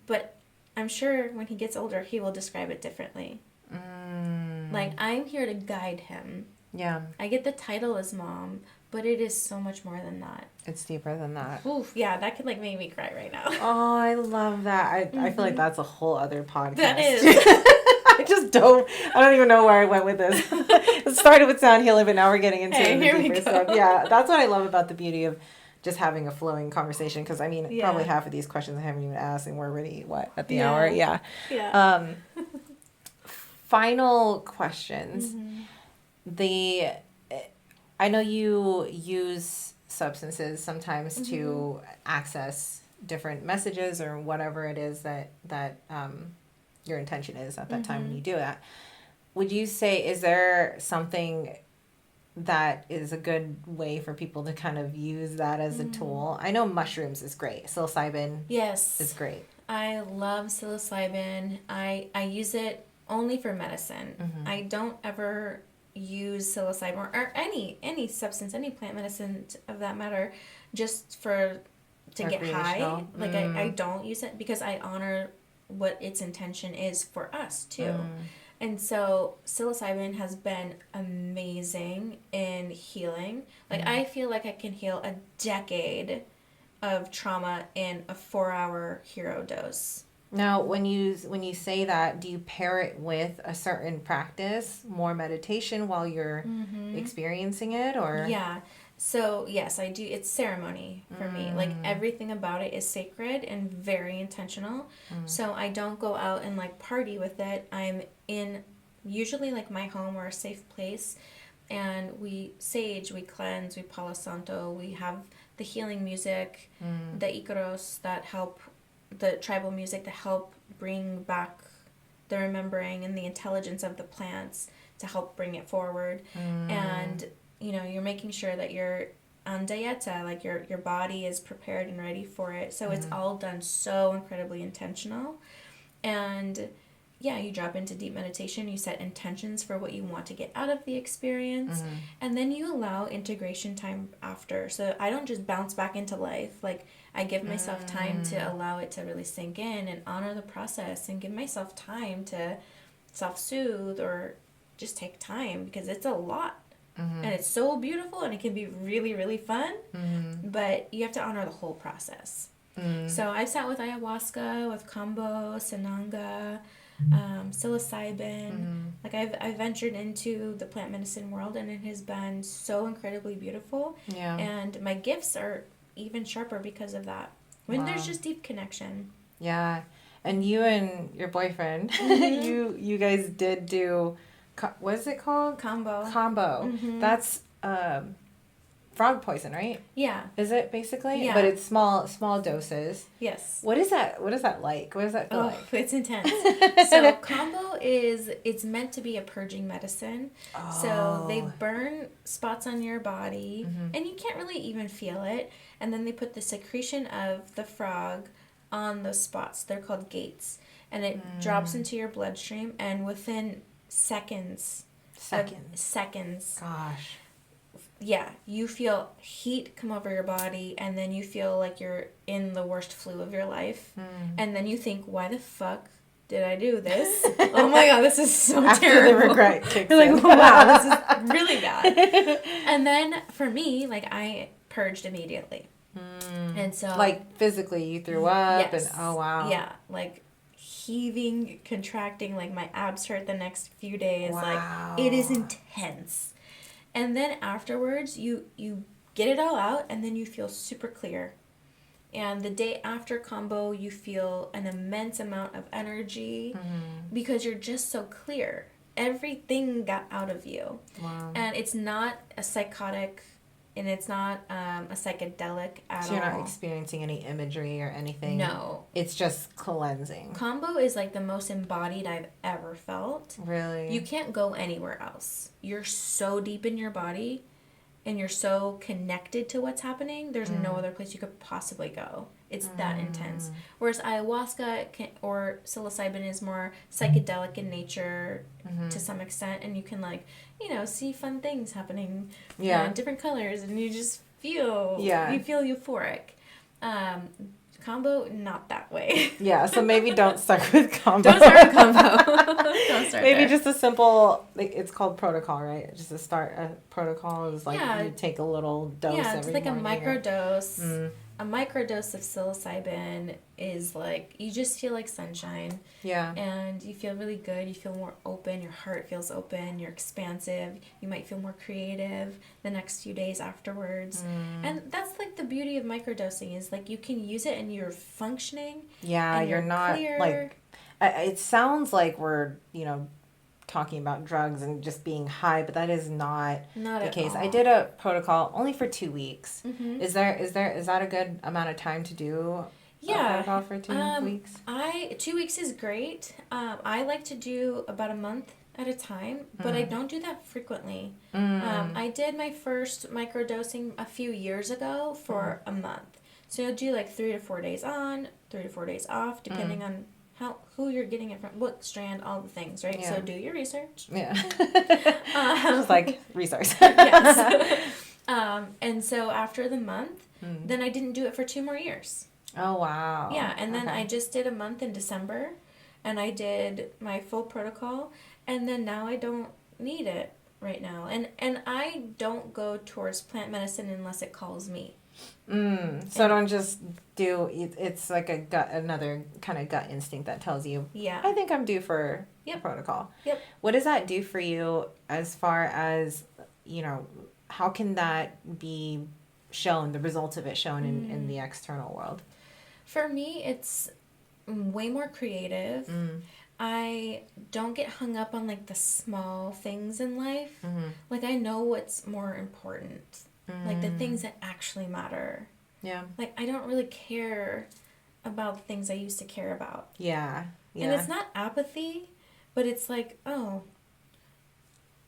but I'm sure when he gets older, he will describe it differently. I'm here to guide him. Yeah. I get the title as mom, but it is so much more than that. It's deeper than that. Oof, yeah, that could make me cry right now. Oh, I love that. I feel like that's a whole other podcast. That is. I don't even know where I went with this. It started with sound healing, but now we're getting into the deeper stuff. Yeah, that's what I love about the beauty of just having a flowing conversation. Because, I mean, probably half of these questions I haven't even asked, and we're already, at the hour? Yeah. Final questions. I know you use substances sometimes to access different messages or whatever it is that your intention is at that time when you do that. Would you say, is there something that is a good way for people to kind of use that as a tool? I know mushrooms is great. Psilocybin is great. I love psilocybin. I use it only for medicine. I don't ever use psilocybin or any substance, any plant medicine of that matter, just to get high. Like I don't use it because I honor what its intention is for us too. And so psilocybin has been amazing in healing. Like I feel like I can heal a decade of trauma in a 4-hour hero dose. Now, when you say that, do you pair it with a certain practice, more meditation while you're experiencing it, or? Yeah. So, yes, I do. It's ceremony for me. Like, everything about it is sacred and very intentional. So, I don't go out and, like, party with it. I'm in usually, like, my home or a safe place. And we sage, we cleanse, we Palo Santo. We have the healing music, the Icaros that help, the tribal music that help bring back the remembering and the intelligence of the plants to help bring it forward. And you're making sure that you're on dieta, like your body is prepared and ready for it. So it's all done so incredibly intentional. And you drop into deep meditation, you set intentions for what you want to get out of the experience, and then you allow integration time after. So I don't just bounce back into life. Like, I give myself time to allow it to really sink in and honor the process and give myself time to self-soothe or just take time, because it's a lot. And it's so beautiful and it can be really, really fun, but you have to honor the whole process. So I've sat with ayahuasca, with Kambo, Sananga, psilocybin. Like I've ventured into the plant medicine world, and it has been so incredibly beautiful. And my gifts are even sharper because of that. When there's just deep connection. Yeah. And you and your boyfriend, you guys did do, what is it called? Kambo. That's frog poison, right? Yeah. Is it basically? Yeah. But it's small doses. Yes. What is that like? What does that feel like? It's intense. So Kambo it's meant to be a purging medicine. So they burn spots on your body, and you can't really even feel it. And then they put the secretion of the frog on those spots. They're called gates. And it drops into your bloodstream, and within seconds. Gosh. Yeah, you feel heat come over your body, and then you feel like you're in the worst flu of your life. And then you think, why the fuck did I do this? Oh my god, this is so terrible. The regret kicks You're in. like, wow, this is really bad. And then for me, like, I purged immediately. And so, like, physically you threw up, yes. and oh wow. Yeah, like heaving, contracting, like my abs hurt the next few days. Wow. Like, it is intense. And then afterwards, you get it all out, and then you feel super clear. And the day after Kambo, you feel an immense amount of energy because you're just so clear. Everything got out of you. Wow. And it's not a psychotic, and it's not a psychedelic at all. So you're not experiencing any imagery or anything? No. It's just cleansing. Kambo is like the most embodied I've ever felt. Really? You can't go anywhere else. You're so deep in your body, and you're so connected to what's happening. There's no other place you could possibly go. It's that intense. Whereas ayahuasca or psilocybin is more psychedelic in nature to some extent, and you can, like, see fun things happening in different colors, and you just feel euphoric. Kambo, not that way. Yeah, so maybe don't start with Kambo. Don't start with Kambo. Don't start maybe there. just a simple, like, it's called protocol, right? Just a protocol is like you take a little dose every morning. Yeah, it's like a micro dose. a microdose of psilocybin is like, you just feel like sunshine. Yeah. And you feel really good. You feel more open. Your heart feels open. You're expansive. You might feel more creative the next few days afterwards. And that's like the beauty of microdosing, is like you can use it and you're functioning. Yeah, and you're not clear. like, it sounds like we're, talking about drugs and just being high, but that is not the case. All. I did a protocol only for 2 weeks. Mm-hmm. Is that a good amount of time to do a protocol for 2 weeks? 2 weeks is great. I like to do about a month at a time, but I don't do that frequently. I did my first microdosing a few years ago for a month. So you'll do like 3 to 4 days on, 3 to 4 days off, depending on who you're getting it from, what strand, all the things, right? Yeah. So do your research. Yeah. Just like resource. Yes. And so after the month, then I didn't do it for 2 more years. Oh, wow. Yeah, and then I just did a month in December, and I did my full protocol, and then now I don't need it right now. And I don't go towards plant medicine unless it calls me. So don't just do, it's like another kind of gut instinct that tells you, I think I'm due for a protocol. Yep. What does that do for you as far as, how can that be shown, the results of it shown in the external world? For me, it's way more creative. I don't get hung up on like the small things in life. Like I know what's more important. Like the things that actually matter. Yeah. Like I don't really care about the things I used to care about. Yeah. Yeah. And it's not apathy, but it's like,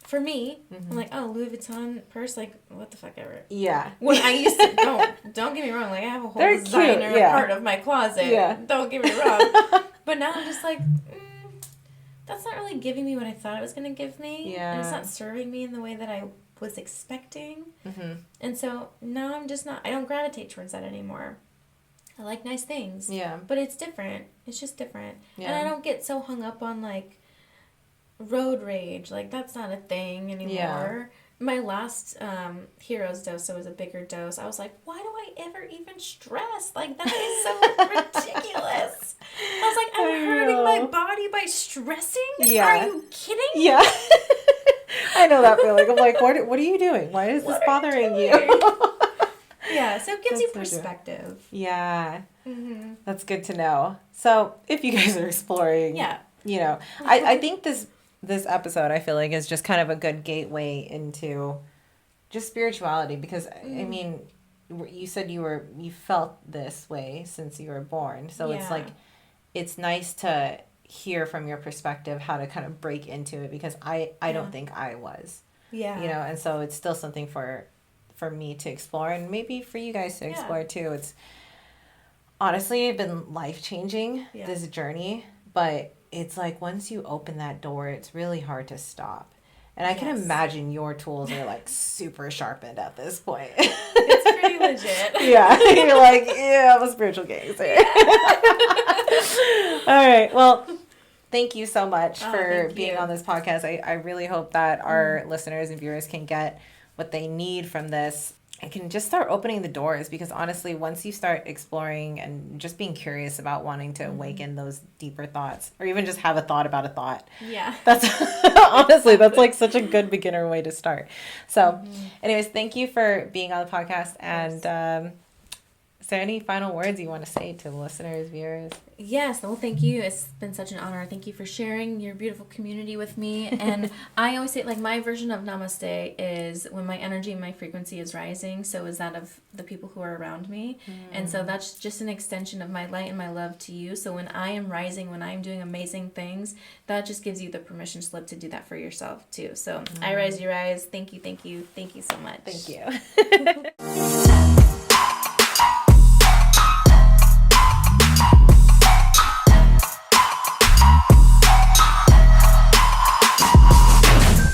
for me, I'm like, Louis Vuitton purse, like, what the fuck ever. Yeah. When I used to, don't get me wrong, like I have a whole They're designer cute, part of my closet. Yeah. Don't get me wrong. But now I'm just like, that's not really giving me what I thought it was going to give me. Yeah. And it's not serving me in the way that I was expecting. And so now I'm just not, I don't gravitate towards that anymore. I like nice things. Yeah. But it's different. It's just different. Yeah. And I don't get so hung up on like road rage. Like that's not a thing anymore. Yeah. My last Heroes dose, so it was a bigger dose. I was like, why do I ever even stress? Like that is so ridiculous. I was like, I'm hurting my body by stressing? Yeah. Are you kidding? Yeah. I know that feeling. I'm like, what are you doing? Why is this bothering you? Yeah, so it gives you perspective. Yeah. That's good to know. So if you guys are exploring, I think this episode, I feel like, is just kind of a good gateway into just spirituality, because I mean, you said you felt this way since you were born. So it's like, it's nice to hear from your perspective how to kind of break into it, because I don't think I was. Yeah. And so it's still something for me to explore, and maybe for you guys to explore too. It's honestly been life-changing, this journey, but it's like once you open that door, it's really hard to stop. And I can imagine your tools are like super sharpened at this point. It's pretty legit. Yeah. You're like, I'm a spiritual gangster. All right. Well, thank you so much for being on this podcast. I really hope that our listeners and viewers can get what they need from this. I can just start opening the doors, because honestly, once you start exploring and just being curious about wanting to awaken those deeper thoughts, or even just have a thought about a thought. Yeah. That's honestly, that's like such a good beginner way to start. So anyways, thank you for being on the podcast. And is there any final words you want to say to the listeners, viewers? Yes. Well, thank you. It's been such an honor. Thank you for sharing your beautiful community with me. And I always say, like, my version of namaste is when my energy and my frequency is rising, so is that of the people who are around me. And so that's just an extension of my light and my love to you. So when I am rising, when I'm doing amazing things, that just gives you the permission slip to do that for yourself too. So I rise, you rise. Thank you. Thank you. Thank you so much. Thank you.